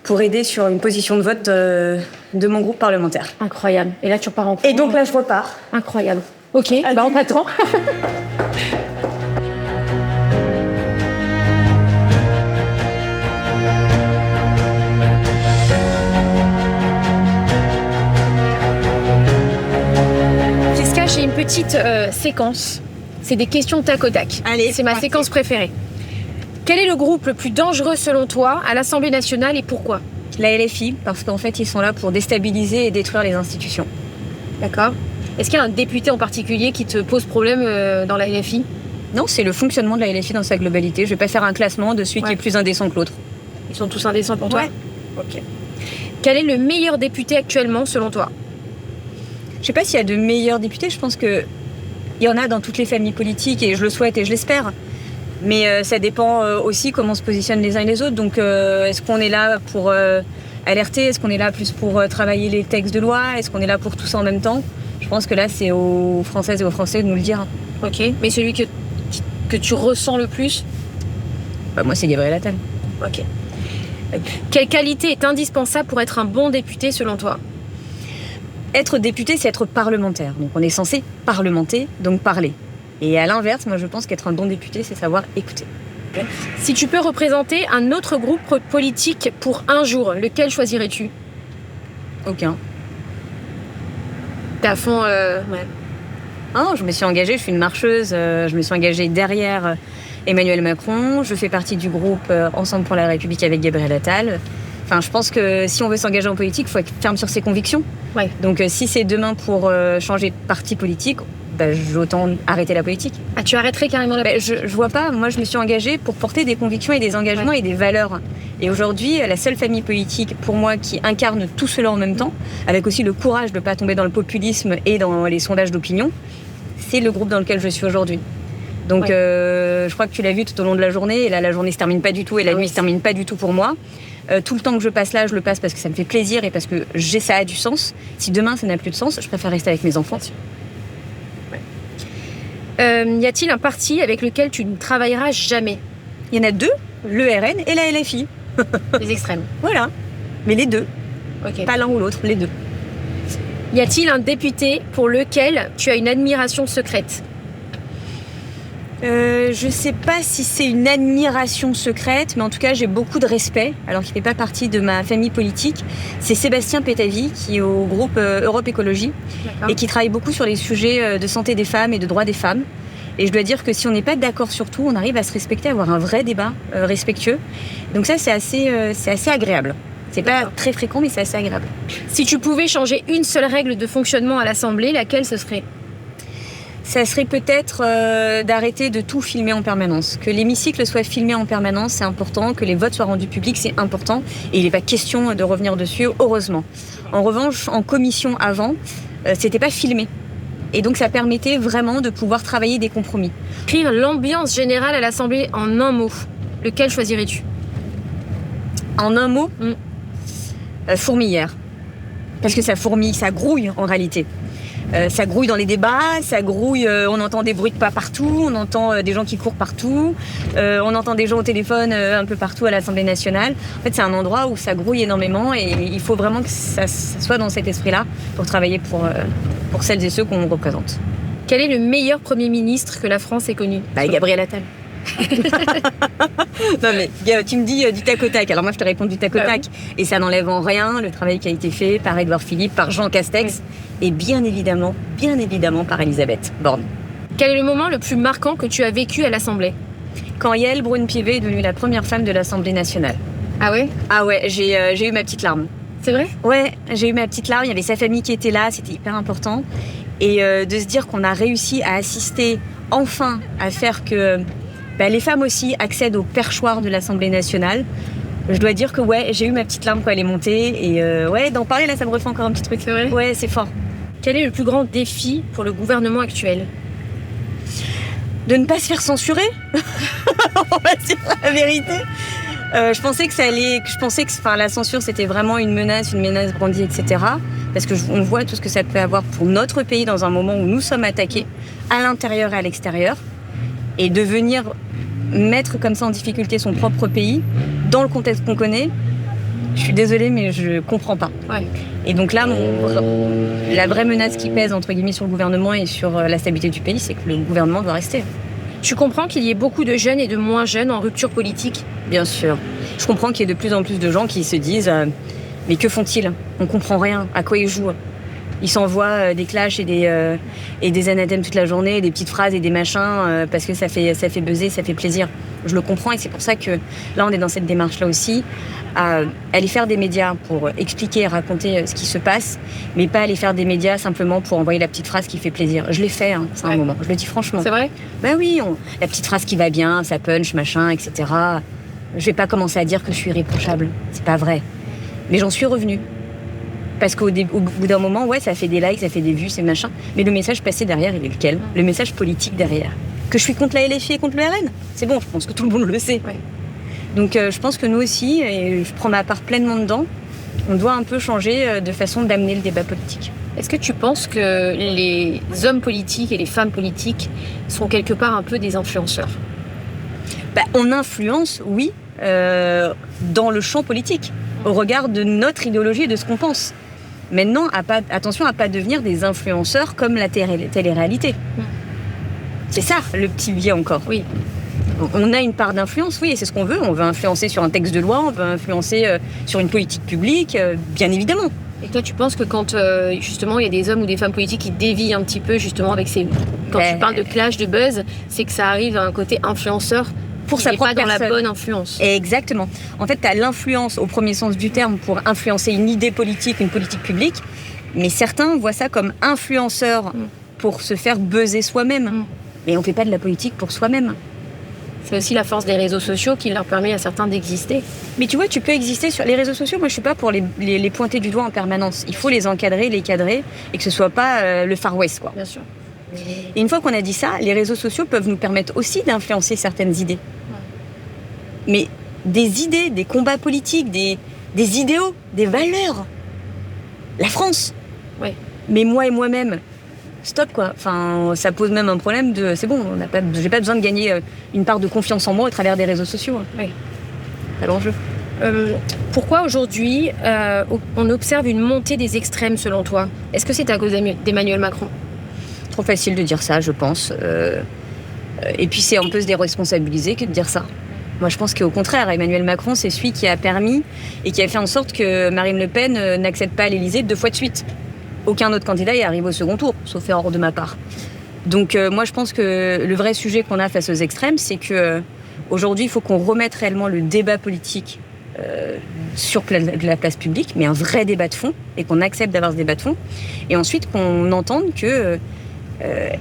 Speaker 2: pour aider sur une position de vote de mon groupe parlementaire.
Speaker 1: Incroyable. Et là, tu repars en cours.
Speaker 2: Et donc là, je repars.
Speaker 1: Incroyable. Ok, on t'attend. Priska, j'ai une petite séquence. C'est des questions tac au tac.
Speaker 2: Allez,
Speaker 1: c'est ma
Speaker 2: parti.
Speaker 1: séquence préférée. Quel est le groupe le plus dangereux selon toi à l'Assemblée nationale et pourquoi?
Speaker 2: La LFI, parce qu'en fait, ils sont là pour déstabiliser et détruire les institutions.
Speaker 1: D'accord. Est-ce qu'il y a un député en particulier qui te pose problème dans la LFI?
Speaker 2: Non, c'est le fonctionnement de la LFI dans sa globalité. Je vais pas faire un classement de celui qui est plus indécent que l'autre.
Speaker 1: Ils sont tous indécents pour toi?
Speaker 2: Ouais.
Speaker 1: Ok. Quel est le meilleur député actuellement selon toi?
Speaker 2: Je sais pas s'il y a de meilleurs députés. Je pense que il y en a dans toutes les familles politiques et je le souhaite et je l'espère. Mais ça dépend aussi comment se positionnent les uns et les autres. Donc, est-ce qu'on est là pour alerter? Est-ce qu'on est là plus pour travailler les textes de loi? Est-ce qu'on est là pour tout ça en même temps? Je pense que là, c'est aux Françaises et aux Français de nous le dire.
Speaker 1: Ok. Mais celui que tu ressens le plus?
Speaker 2: Bah, moi, c'est Gabriel Attal.
Speaker 1: Ok. Quelle qualité est indispensable pour être un bon député selon toi?
Speaker 2: Être député, c'est être parlementaire. Donc, on est censé parlementer, donc parler. Et à l'inverse, moi, je pense qu'être un bon député, c'est savoir écouter.
Speaker 1: Si tu peux représenter un autre groupe politique pour un jour, lequel choisirais-tu?
Speaker 2: Aucun.
Speaker 1: T'es à fond, ouais.
Speaker 2: Ah non, je me suis engagée, je suis une marcheuse, je me suis engagée derrière Emmanuel Macron, je fais partie du groupe Ensemble pour la République avec Gabriel Attal. Enfin, je pense que si on veut s'engager en politique, il faut être ferme sur ses convictions.
Speaker 1: Ouais.
Speaker 2: Donc si c'est demain pour changer de parti politique, bah, j'autant arrêter la politique.
Speaker 1: Ah, tu arrêterais carrément la politique?
Speaker 2: Je vois pas, moi je me suis engagée pour porter des convictions et des engagements et des valeurs. Et aujourd'hui, la seule famille politique pour moi qui incarne tout cela en même temps, avec aussi le courage de ne pas tomber dans le populisme et dans les sondages d'opinion, c'est le groupe dans lequel je suis aujourd'hui. Donc je crois que tu l'as vu tout au long de la journée, et là la journée se termine pas du tout et la nuit se termine pas du tout pour moi. Tout le temps que je passe là, je le passe parce que ça me fait plaisir et parce que ça a du sens. Si demain ça n'a plus de sens, je préfère rester avec mes enfants.
Speaker 1: Y a-t-il un parti avec lequel tu ne travailleras jamais?
Speaker 2: Il y en a deux, le RN et la LFI.
Speaker 1: Les extrêmes.
Speaker 2: Voilà, mais les deux,
Speaker 1: Ok.
Speaker 2: pas l'un ou l'autre, les deux.
Speaker 1: Y a-t-il un député pour lequel tu as une admiration secrète?
Speaker 2: Je sais pas si c'est une admiration secrète, mais en tout cas j'ai beaucoup de respect, alors qu'il fait pas partie de ma famille politique. C'est Sébastien Pétavy, qui est au groupe Europe Écologie et qui travaille beaucoup sur les sujets de santé des femmes et de droits des femmes. Et je dois dire que si on n'est pas d'accord sur tout, on arrive à se respecter, à avoir un vrai débat respectueux. Donc ça, c'est assez agréable. C'est pas très fréquent, mais c'est assez agréable.
Speaker 1: Si tu pouvais changer une seule règle de fonctionnement à l'Assemblée, laquelle ce serait?
Speaker 2: Ça serait peut-être d'arrêter de tout filmer en permanence. Que l'hémicycle soit filmé en permanence, c'est important. Que les votes soient rendus publics, c'est important. Et il n'est pas question de revenir dessus, heureusement. En revanche, en commission avant, c'était pas filmé. Et donc ça permettait vraiment de pouvoir travailler des compromis.
Speaker 1: Écrire l'ambiance générale à l'Assemblée en un mot. Lequel choisirais-tu?
Speaker 2: En un mot, fourmilière. Parce que ça fourmille, ça grouille en réalité. Ça grouille dans les débats, ça grouille, on entend des bruits de pas partout, on entend des gens qui courent partout, on entend des gens au téléphone un peu partout à l'Assemblée nationale. En fait, c'est un endroit où ça grouille énormément et il faut vraiment que ça soit dans cet esprit-là pour travailler pour celles et ceux qu'on représente.
Speaker 1: Quel est le meilleur Premier ministre que la France ait connu?
Speaker 2: Gabriel Attal. Non mais tu me dis du tac au tac, alors moi je te réponds du tac au tac et ça n'enlève en rien le travail qui a été fait par Édouard Philippe, par Jean Castex et bien évidemment par Elisabeth Borne.
Speaker 1: Quel est le moment le plus marquant que tu as vécu à l'Assemblée?
Speaker 2: Quand Yael Braun-Pivet est devenue la première femme de l'Assemblée nationale.
Speaker 1: Ah ouais?
Speaker 2: Ah ouais, j'ai eu ma petite larme.
Speaker 1: C'est vrai?
Speaker 2: Ouais, j'ai eu ma petite larme, il y avait sa famille qui était là, c'était hyper important. Et de se dire qu'on a réussi à assister enfin à faire que les femmes aussi accèdent au perchoir de l'Assemblée nationale. Je dois dire que j'ai eu ma petite larme quand elle est montée. Et d'en parler là, ça me refait encore un petit truc.
Speaker 1: C'est vrai?
Speaker 2: Ouais, c'est fort.
Speaker 1: Quel est le plus grand défi pour le gouvernement actuel?
Speaker 2: De ne pas se faire censurer. On va dire la vérité. Je pensais que la censure c'était vraiment une menace brandie, etc. parce qu'on voit tout ce que ça peut avoir pour notre pays dans un moment où nous sommes attaqués, à l'intérieur et à l'extérieur, et de venir mettre comme ça en difficulté son propre pays, dans le contexte qu'on connaît, je suis désolée, mais je comprends pas.
Speaker 1: Ouais.
Speaker 2: Et donc là, la vraie menace qui pèse, entre guillemets, sur le gouvernement et sur la stabilité du pays, c'est que le gouvernement doit rester.
Speaker 1: Tu comprends qu'il y ait beaucoup de jeunes et de moins jeunes en rupture politique?
Speaker 2: Bien sûr. Je comprends qu'il y ait de plus en plus de gens qui se disent mais que font-ils? On comprend rien. À quoi ils jouent? Ils s'envoient des clashs et des anathèmes toute la journée, des petites phrases et des machins parce que ça fait buzzer, ça fait plaisir. Je le comprends et c'est pour ça que là, on est dans cette démarche-là aussi, à aller faire des médias pour expliquer et raconter ce qui se passe, mais pas aller faire des médias simplement pour envoyer la petite phrase qui fait plaisir. Je l'ai fait, c'est un moment, je le dis franchement.
Speaker 1: C'est vrai?
Speaker 2: Ben oui, la petite phrase qui va bien, ça punch, machin, etc. Je vais pas commencer à dire que je suis irréprochable, c'est pas vrai. Mais j'en suis revenue. Parce qu'au bout d'un moment, ouais, ça fait des likes, ça fait des vues, c'est machin. Mais le message passé derrière, il est lequel? Le message politique derrière. Que je suis contre la LFI et contre le RN. C'est bon, je pense que tout le monde le sait.
Speaker 1: Ouais.
Speaker 2: Donc je pense que nous aussi, et je prends ma part pleinement dedans, on doit un peu changer de façon d'amener le débat politique.
Speaker 1: Est-ce que tu penses que les hommes politiques et les femmes politiques sont quelque part un peu des influenceurs?
Speaker 2: On influence, oui, dans le champ politique, au regard de notre idéologie et de ce qu'on pense. Maintenant, attention à ne pas devenir des influenceurs comme la télé-réalité. C'est ça, le petit biais encore.
Speaker 1: Oui.
Speaker 2: On a une part d'influence, oui, et c'est ce qu'on veut. On veut influencer sur un texte de loi, on veut influencer sur une politique publique, bien évidemment.
Speaker 1: Et toi, tu penses que quand, justement, il y a des hommes ou des femmes politiques qui dévient un petit peu, justement, avec ces... Quand tu parles de clash, de buzz, c'est que ça arrive à un côté influenceur
Speaker 2: pour sa propre
Speaker 1: pas dans
Speaker 2: personne.
Speaker 1: La bonne influence.
Speaker 2: Exactement. En fait, tu as l'influence au premier sens du terme pour influencer une idée politique, une politique publique, mais certains voient ça comme influenceur pour se faire buzzer soi-même. Mais on ne fait pas de la politique pour soi-même.
Speaker 1: C'est aussi la force des réseaux sociaux qui leur permet à certains d'exister.
Speaker 2: Mais tu vois, tu peux exister sur les réseaux sociaux. Moi, je suis pas pour les pointer du doigt en permanence. Il faut les encadrer, les cadrer, et que ce soit pas le Far West, quoi.
Speaker 1: Bien sûr.
Speaker 2: Et une fois qu'on a dit ça, les réseaux sociaux peuvent nous permettre aussi d'influencer certaines idées. Mais des idées, des combats politiques, des idéaux, des valeurs. La France.
Speaker 1: Ouais.
Speaker 2: Mais moi et moi-même, stop quoi. Enfin, ça pose même un problème de... C'est bon, j'ai pas besoin de gagner une part de confiance en moi au travers des réseaux sociaux.
Speaker 1: Oui.
Speaker 2: C'est l'enjeu.
Speaker 1: Pourquoi aujourd'hui on observe une montée des extrêmes selon toi? Est-ce que c'est à cause d'Emmanuel Macron?
Speaker 2: Trop facile de dire ça, je pense. Et puis c'est un peu se déresponsabiliser que de dire ça. Moi, je pense qu'au contraire, Emmanuel Macron, c'est celui qui a permis et qui a fait en sorte que Marine Le Pen n'accède pas à l'Élysée 2 fois de suite. Aucun autre candidat y arrive au second tour, sauf erreur de ma part. Donc moi, je pense que le vrai sujet qu'on a face aux extrêmes, c'est que aujourd'hui, il faut qu'on remette réellement le débat politique sur la place publique, mais un vrai débat de fond, et qu'on accepte d'avoir ce débat de fond. Et ensuite, qu'on entende que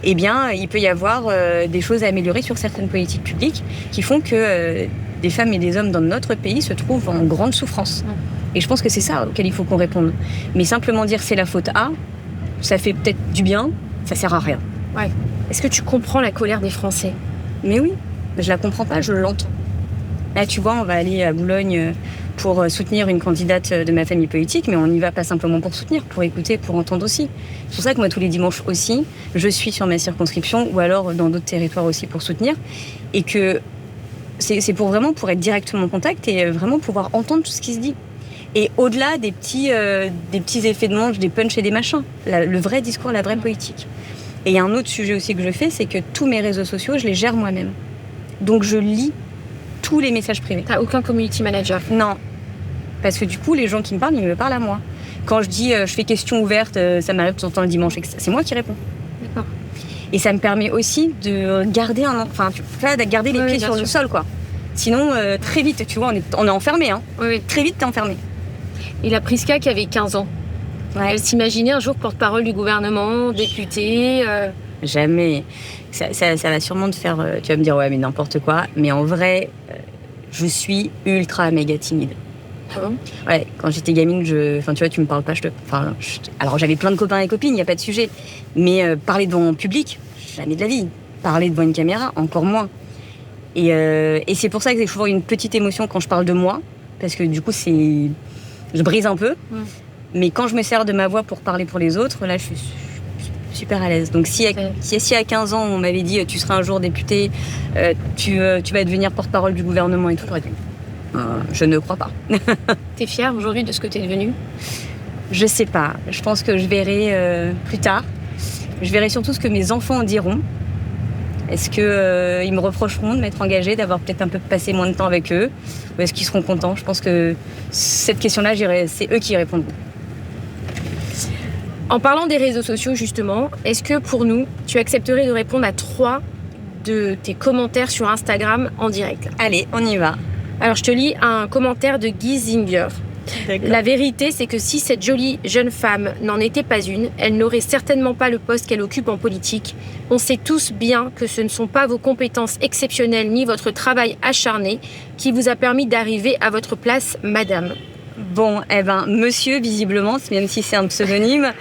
Speaker 2: eh bien, il peut y avoir des choses à améliorer sur certaines politiques publiques qui font que des femmes et des hommes dans notre pays se trouvent en grande souffrance. Et je pense que c'est ça auquel il faut qu'on réponde. Mais simplement dire c'est la faute à, ça fait peut-être du bien, ça sert à rien.
Speaker 1: Ouais. Est-ce que tu comprends la colère des Français?
Speaker 2: Mais oui, je la comprends pas, je l'entends. Là, tu vois, on va aller à Boulogne pour soutenir une candidate de ma famille politique, mais on n'y va pas simplement pour soutenir, pour écouter, pour entendre aussi. C'est pour ça que moi, tous les dimanches aussi, je suis sur ma circonscription ou alors dans d'autres territoires aussi pour soutenir. Et que c'est pour être directement en contact et vraiment pouvoir entendre tout ce qui se dit. Et au-delà des petits effets de manche, des punchs et des machins, le vrai discours, la vraie politique. Et il y a un autre sujet aussi que je fais, c'est que tous mes réseaux sociaux, je les gère moi-même. Donc je lis tous les messages privés.
Speaker 1: T'as aucun community manager?
Speaker 2: Non. Parce que du coup, les gens qui me parlent, ils me parlent à moi. Quand je dis je fais question ouverte, ça m'arrive de temps en temps le dimanche, c'est moi qui réponds.
Speaker 1: D'accord.
Speaker 2: Et ça me permet aussi de garder de garder les pieds sur le sol, quoi. Sinon, très vite, tu vois, on est enfermé, hein.
Speaker 1: Oui.
Speaker 2: Très vite, t'es enfermé.
Speaker 1: Et la Prisca qui avait 15 ans, elle s'imaginait un jour porte-parole du gouvernement, députée
Speaker 2: Jamais. Ça va sûrement te faire... tu vas me dire, ouais, mais n'importe quoi. Mais en vrai, je suis ultra méga timide.
Speaker 1: Ah bon?
Speaker 2: Ouais, quand j'étais gamine, tu vois, tu me parles pas, alors j'avais plein de copains et copines, il n'y a pas de sujet. Mais parler devant un public, jamais de la vie. Parler devant une caméra, encore moins. Et c'est pour ça que j'ai souvent une petite émotion quand je parle de moi. Parce que du coup, je brise un peu. Mais quand je me sers de ma voix pour parler pour les autres, là, je suis super à l'aise. Donc si à 15 ans, on m'avait dit tu seras un jour député, tu vas devenir porte-parole du gouvernement et tout, j'aurais dit je ne crois pas.
Speaker 1: T'es fière aujourd'hui de ce que t'es devenue?
Speaker 2: Je sais pas. Je pense que je verrai plus tard. Je verrai surtout ce que mes enfants en diront. Est-ce qu'ils me reprocheront de m'être engagée, d'avoir peut-être un peu passé moins de temps avec eux? Ou est-ce qu'ils seront contents? Je pense que cette question-là, c'est eux qui y répondront.
Speaker 1: En parlant des réseaux sociaux, justement, est-ce que pour nous, tu accepterais de répondre à 3 de tes commentaires sur Instagram en direct?
Speaker 2: Allez, on y va.
Speaker 1: Alors, je te lis un commentaire de Guy Zinger. La vérité, c'est que si cette jolie jeune femme n'en était pas une, elle n'aurait certainement pas le poste qu'elle occupe en politique. On sait tous bien que ce ne sont pas vos compétences exceptionnelles ni votre travail acharné qui vous a permis d'arriver à votre place, madame.
Speaker 2: Bon, monsieur, visiblement, même si c'est un pseudonyme,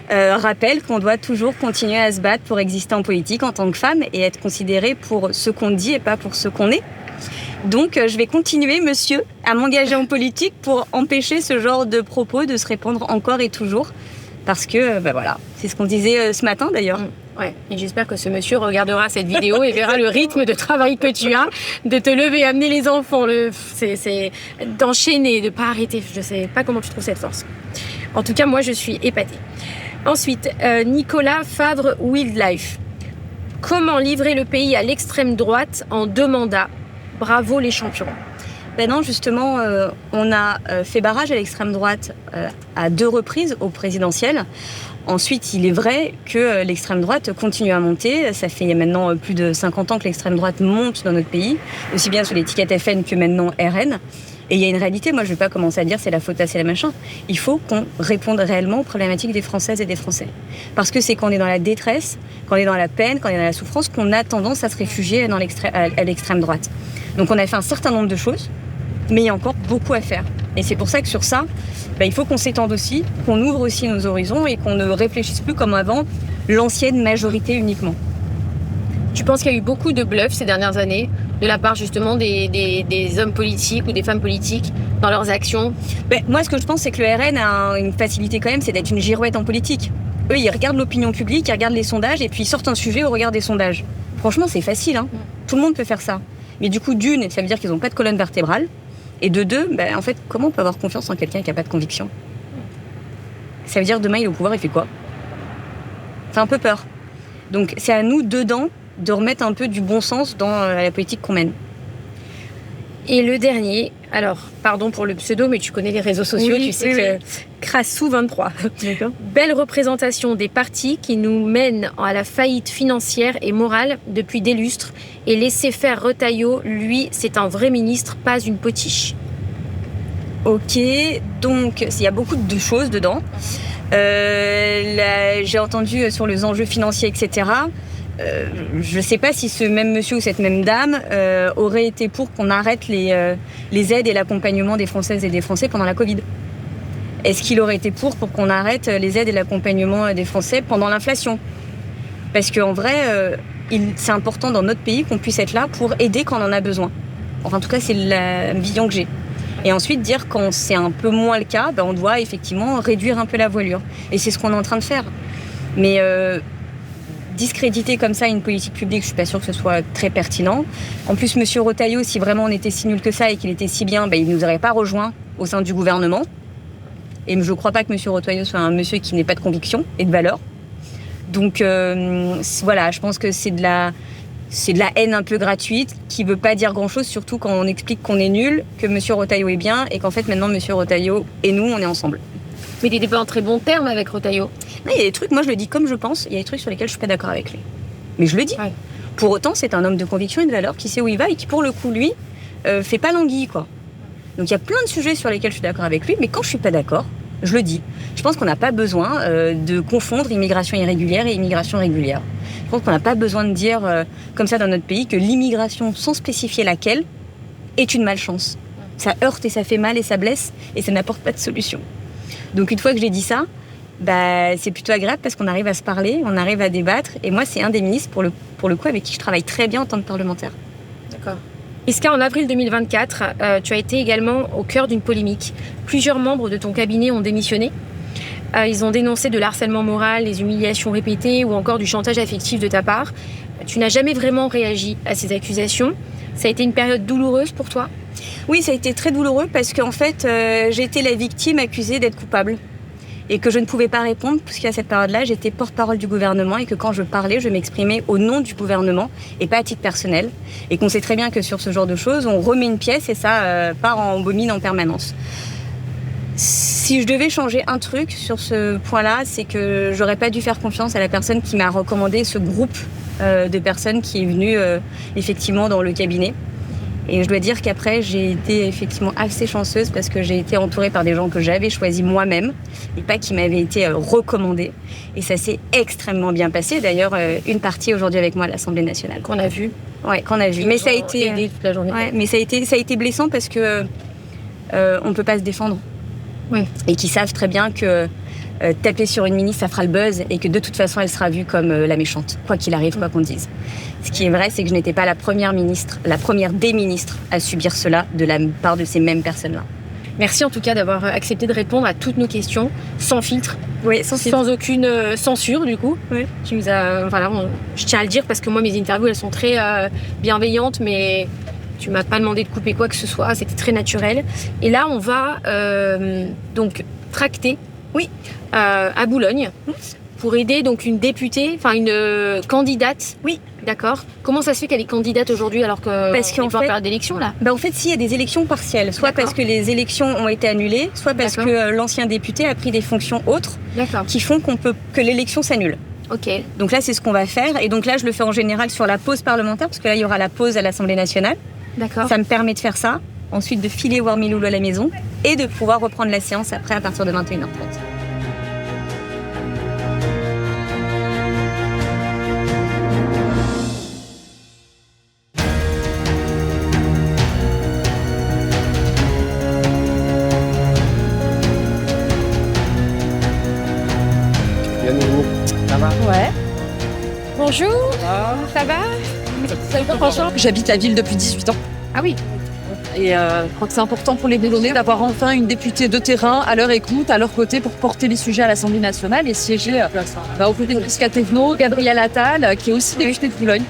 Speaker 2: rappelle qu'on doit toujours continuer à se battre pour exister en politique en tant que femme et être considérée pour ce qu'on dit et pas pour ce qu'on est. Donc, je vais continuer, monsieur, à m'engager en politique pour empêcher ce genre de propos de se répandre encore et toujours. Parce que, voilà, c'est ce qu'on disait ce matin d'ailleurs.
Speaker 1: Ouais, et j'espère que ce monsieur regardera cette vidéo et verra le rythme de travail que tu as, de te lever, amener les enfants, c'est d'enchaîner, de ne pas arrêter. Je ne sais pas comment tu trouves cette force. En tout cas, moi, je suis épatée. Ensuite, Nicolas Favre Wildlife. Comment livrer le pays à l'extrême droite en 2 mandats? Bravo les champions.
Speaker 2: Ben non, justement, on a fait barrage à l'extrême droite à 2 reprises au présidentiel. Ensuite, il est vrai que l'extrême droite continue à monter. Ça fait maintenant plus de 50 ans que l'extrême droite monte dans notre pays, aussi bien sur l'étiquette FN que maintenant RN. Et il y a une réalité, moi je ne vais pas commencer à dire c'est la faute à c'est la machin. Il faut qu'on réponde réellement aux problématiques des Françaises et des Français. Parce que c'est quand on est dans la détresse, quand on est dans la peine, quand on est dans la souffrance, qu'on a tendance à se réfugier à l'extrême droite. Donc on a fait un certain nombre de choses, mais il y a encore beaucoup à faire. Et c'est pour ça que sur ça, il faut qu'on s'étende aussi, qu'on ouvre aussi nos horizons et qu'on ne réfléchisse plus comme avant l'ancienne majorité uniquement.
Speaker 1: Tu penses qu'il y a eu beaucoup de bluffs ces dernières années de la part justement des hommes politiques ou des femmes politiques dans leurs actions?
Speaker 2: Moi, ce que je pense, c'est que le RN a une facilité quand même, c'est d'être une girouette en politique. Eux, ils regardent l'opinion publique, ils regardent les sondages et puis ils sortent un sujet au regard des sondages. Franchement, c'est facile, hein. Tout le monde peut faire ça. Mais du coup, d'une, ça veut dire qu'ils n'ont pas de colonne vertébrale. Et de 2, en fait, comment on peut avoir confiance en quelqu'un qui n'a pas de conviction? Ça veut dire demain, il est au pouvoir, il fait quoi? Ça fait un peu peur. Donc, c'est à nous, dedans, de remettre un peu du bon sens dans la politique qu'on mène.
Speaker 1: Et le dernier, alors, pardon pour le pseudo, mais tu connais les réseaux sociaux, tu sais que Crassou23. D'accord. Belle représentation des partis qui nous mènent à la faillite financière et morale depuis des lustres. Et laisser faire Retailleau, lui, c'est un vrai ministre, pas une potiche.
Speaker 2: Ok, donc il y a beaucoup de choses dedans. J'ai entendu sur les enjeux financiers, etc. Je ne sais pas si ce même monsieur ou cette même dame aurait été pour qu'on arrête les aides et l'accompagnement des Françaises et des Français pendant la Covid. Est-ce qu'il aurait été pour qu'on arrête les aides et l'accompagnement des Français pendant l'inflation? Parce qu'en vrai, c'est important dans notre pays qu'on puisse être là pour aider quand on en a besoin. Enfin, en tout cas, c'est la vision que j'ai. Et ensuite, dire quand c'est un peu moins le cas, on doit effectivement réduire un peu la voilure. Et c'est ce qu'on est en train de faire. Mais discréditer comme ça une politique publique, je suis pas sûre que ce soit très pertinent. En plus, monsieur Retailleau, si vraiment on était si nul que ça et qu'il était si bien, il ne nous aurait pas rejoint au sein du gouvernement. Et je ne crois pas que monsieur Retailleau soit un monsieur qui n'ait pas de conviction et de valeur. Donc voilà, je pense que c'est de la haine un peu gratuite qui ne veut pas dire grand-chose, surtout quand on explique qu'on est nul, que monsieur Retailleau est bien et qu'en fait maintenant monsieur Retailleau et nous, on est ensemble.
Speaker 1: Mais t'étais pas en très bon terme avec Retailleau.
Speaker 2: Non, il y a des trucs, moi je le dis comme je pense, il y a des trucs sur lesquels je suis pas d'accord avec lui. Mais je le dis. Ouais. Pour autant, c'est un homme de conviction et de valeur qui sait où il va et qui, pour le coup, lui, fait pas languille, quoi. Donc il y a plein de sujets sur lesquels je suis d'accord avec lui, mais quand je suis pas d'accord, je le dis. Je pense qu'on n'a pas besoin de confondre immigration irrégulière et immigration régulière. Je pense qu'on n'a pas besoin de dire, comme ça dans notre pays, que l'immigration, sans spécifier laquelle, est une malchance. Ça heurte et ça fait mal et ça blesse et ça n'apporte pas de solution. Donc une fois que j'ai dit ça, c'est plutôt agréable parce qu'on arrive à se parler, on arrive à débattre. Et moi, c'est un des ministres, pour le coup, avec qui je travaille très bien en tant que parlementaire.
Speaker 1: D'accord. Iska, en avril 2024, tu as été également au cœur d'une polémique. Plusieurs membres de ton cabinet ont démissionné. Ils ont dénoncé de l'harcèlement moral, des humiliations répétées ou encore du chantage affectif de ta part. Tu n'as jamais vraiment réagi à ces accusations. Ça a été une période douloureuse pour toi?
Speaker 2: Oui, ça a été très douloureux parce qu'en fait, j'ai été la victime accusée d'être coupable. Et que je ne pouvais pas répondre, puisqu'à cette période-là, j'étais porte-parole du gouvernement et que quand je parlais, je m'exprimais au nom du gouvernement et pas à titre personnel. Et qu'on sait très bien que sur ce genre de choses, on remet une pièce et ça part en bobine en permanence. Si je devais changer un truc sur ce point-là, c'est que j'aurais pas dû faire confiance à la personne qui m'a recommandé ce groupe de personnes qui est venu effectivement dans le cabinet. Et je dois dire qu'après, j'ai été effectivement assez chanceuse parce que j'ai été entourée par des gens que j'avais choisis moi-même et pas qui m'avaient été recommandés. Et ça s'est extrêmement bien passé. D'ailleurs, une partie aujourd'hui avec moi à l'Assemblée nationale.
Speaker 1: Qu'on a vu.
Speaker 2: Ouais, qu'on a vu. Mais ça a été
Speaker 1: aidé toute la journée.
Speaker 2: Ouais, mais ça a été blessant parce que on peut pas se défendre.
Speaker 1: Oui.
Speaker 2: Et qui savent très bien que taper sur une ministre, ça fera le buzz et que de toute façon, elle sera vue comme la méchante, quoi qu'il arrive, quoi qu'on dise. Ce qui est vrai, c'est que je n'étais pas la première des ministres à subir cela de la part de ces mêmes personnes-là.
Speaker 1: Merci en tout cas d'avoir accepté de répondre à toutes nos questions, sans filtre,
Speaker 2: Oui, sans
Speaker 1: aucune censure du coup.
Speaker 2: Oui.
Speaker 1: Tu nous as, je tiens à le dire parce que moi, mes interviews, elles sont très bienveillantes, mais tu m'as pas demandé de couper quoi que ce soit, c'était très naturel. Et là, on va donc tracter à Boulogne pour aider donc une députée, une candidate.
Speaker 2: Oui.
Speaker 1: D'accord. Comment ça se fait qu'elle est candidate aujourd'hui alors que
Speaker 2: parce qu'en
Speaker 1: fait, période d'élection là?
Speaker 2: En fait, s'il y a des élections partielles, soit parce que les élections ont été annulées, soit parce que l'ancien député a pris des fonctions autres qui font que l'élection s'annule.
Speaker 1: Ok.
Speaker 2: Donc là, c'est ce qu'on va faire. Et donc là, je le fais en général sur la pause parlementaire, parce que là, il y aura la pause à l'Assemblée nationale.
Speaker 1: D'accord.
Speaker 2: Ça me permet de faire ça, ensuite de filer voir Miloulou à la maison et de pouvoir reprendre la séance après à partir de 21h30.
Speaker 4: Ça va?
Speaker 1: Ouais. Bonjour. Ça va?
Speaker 6: Franchement, j'habite la ville depuis 18 ans.
Speaker 1: Ah oui.
Speaker 6: Et je crois que c'est important pour les Boulonnais d'avoir enfin une députée de terrain à leur écoute, à leur côté, pour porter les sujets à l'Assemblée nationale et siéger aux côtés de Prisca Thévenot, Gabriel Attal, qui est aussi députée de Boulogne.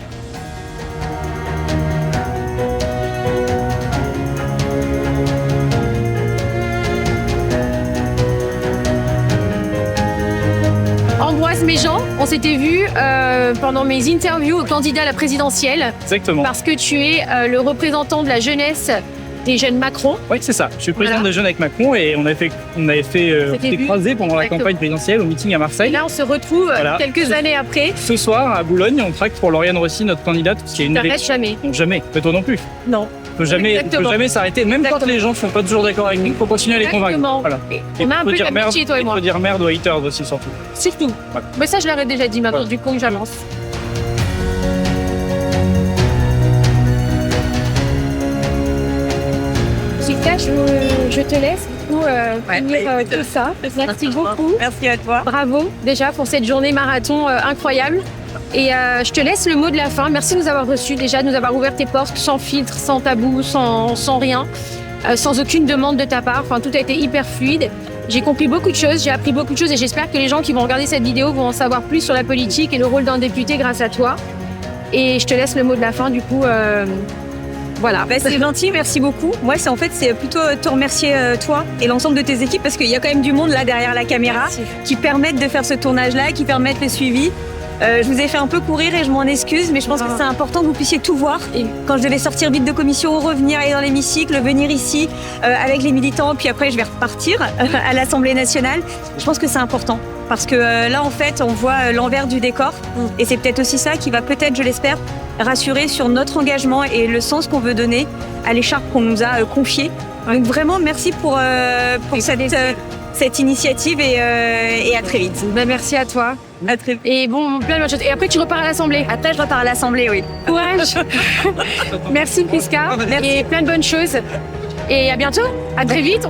Speaker 1: Ambroise Méjean, on s'était vu pendant mes interviews au candidat à la présidentielle.
Speaker 7: Exactement.
Speaker 1: Parce que tu es le représentant de la jeunesse des jeunes Macron.
Speaker 7: Oui, c'est ça. Je suis président de Jeunes avec Macron et on avait fait des croisés pendant la campagne présidentielle au meeting à
Speaker 1: Et
Speaker 7: Marseille.
Speaker 1: là, on se retrouve quelques années après.
Speaker 7: Ce soir, à Boulogne, on tracte pour Lauriane Rossi, notre candidate, qui est une
Speaker 1: T'arrêtes jamais.
Speaker 7: Jamais. Mais toi non plus.
Speaker 1: Non.
Speaker 7: On peut jamais s'arrêter. Même quand les gens ne sont pas toujours d'accord avec nous, il faut continuer à les convaincre.
Speaker 1: Exactement.
Speaker 7: Voilà.
Speaker 1: On a un peu d'amitié, toi et moi.
Speaker 7: Il faut dire merde aux haters aussi, surtout.
Speaker 1: Surtout.
Speaker 7: Voilà.
Speaker 1: Mais ça, je leur ai déjà dit maintenant,
Speaker 7: Voilà.
Speaker 1: du coup, j'avance. Jessica, je te laisse finir tout ça. Merci beaucoup.
Speaker 2: Merci à toi.
Speaker 1: Bravo déjà pour cette journée marathon incroyable. Et je te laisse le mot de la fin. Merci de nous avoir reçus, déjà de nous avoir ouvert tes portes sans filtre, sans tabou, sans rien, sans aucune demande de ta part. Enfin, tout a été hyper fluide. J'ai compris beaucoup de choses, j'ai appris beaucoup de choses et j'espère que les gens qui vont regarder cette vidéo vont en savoir plus sur la politique et le rôle d'un député grâce à toi. Et je te laisse le mot de la fin, du coup. Voilà.
Speaker 2: C'est gentil, merci beaucoup. Moi, c'est plutôt te remercier toi et l'ensemble de tes équipes parce qu'il y a quand même du monde là derrière la caméra qui permettent de faire ce tournage-là, qui permettent le suivi. Je vous ai fait un peu courir et je m'en excuse, mais je pense que c'est important que vous puissiez tout voir. Et quand je devais sortir vite de commission, revenir, aller dans l'hémicycle, venir ici avec les militants, puis après je vais repartir à l'Assemblée nationale, je pense que c'est important. Parce que là, en fait, on voit l'envers du décor. Et c'est peut-être aussi ça qui va peut-être, je l'espère, rassurer sur notre engagement et le sens qu'on veut donner à l'écharpe qu'on nous a confiée. Donc vraiment, merci pour cette initiative et à très vite.
Speaker 1: Merci à toi.
Speaker 2: À très vite.
Speaker 1: Et bon, plein de bonnes choses. Et après, tu repars à l'Assemblée.
Speaker 2: Après, je repars à l'Assemblée, oui.
Speaker 1: Courage. Merci Prisca.
Speaker 2: Merci.
Speaker 1: Et plein de bonnes choses. Et à bientôt. À très vite.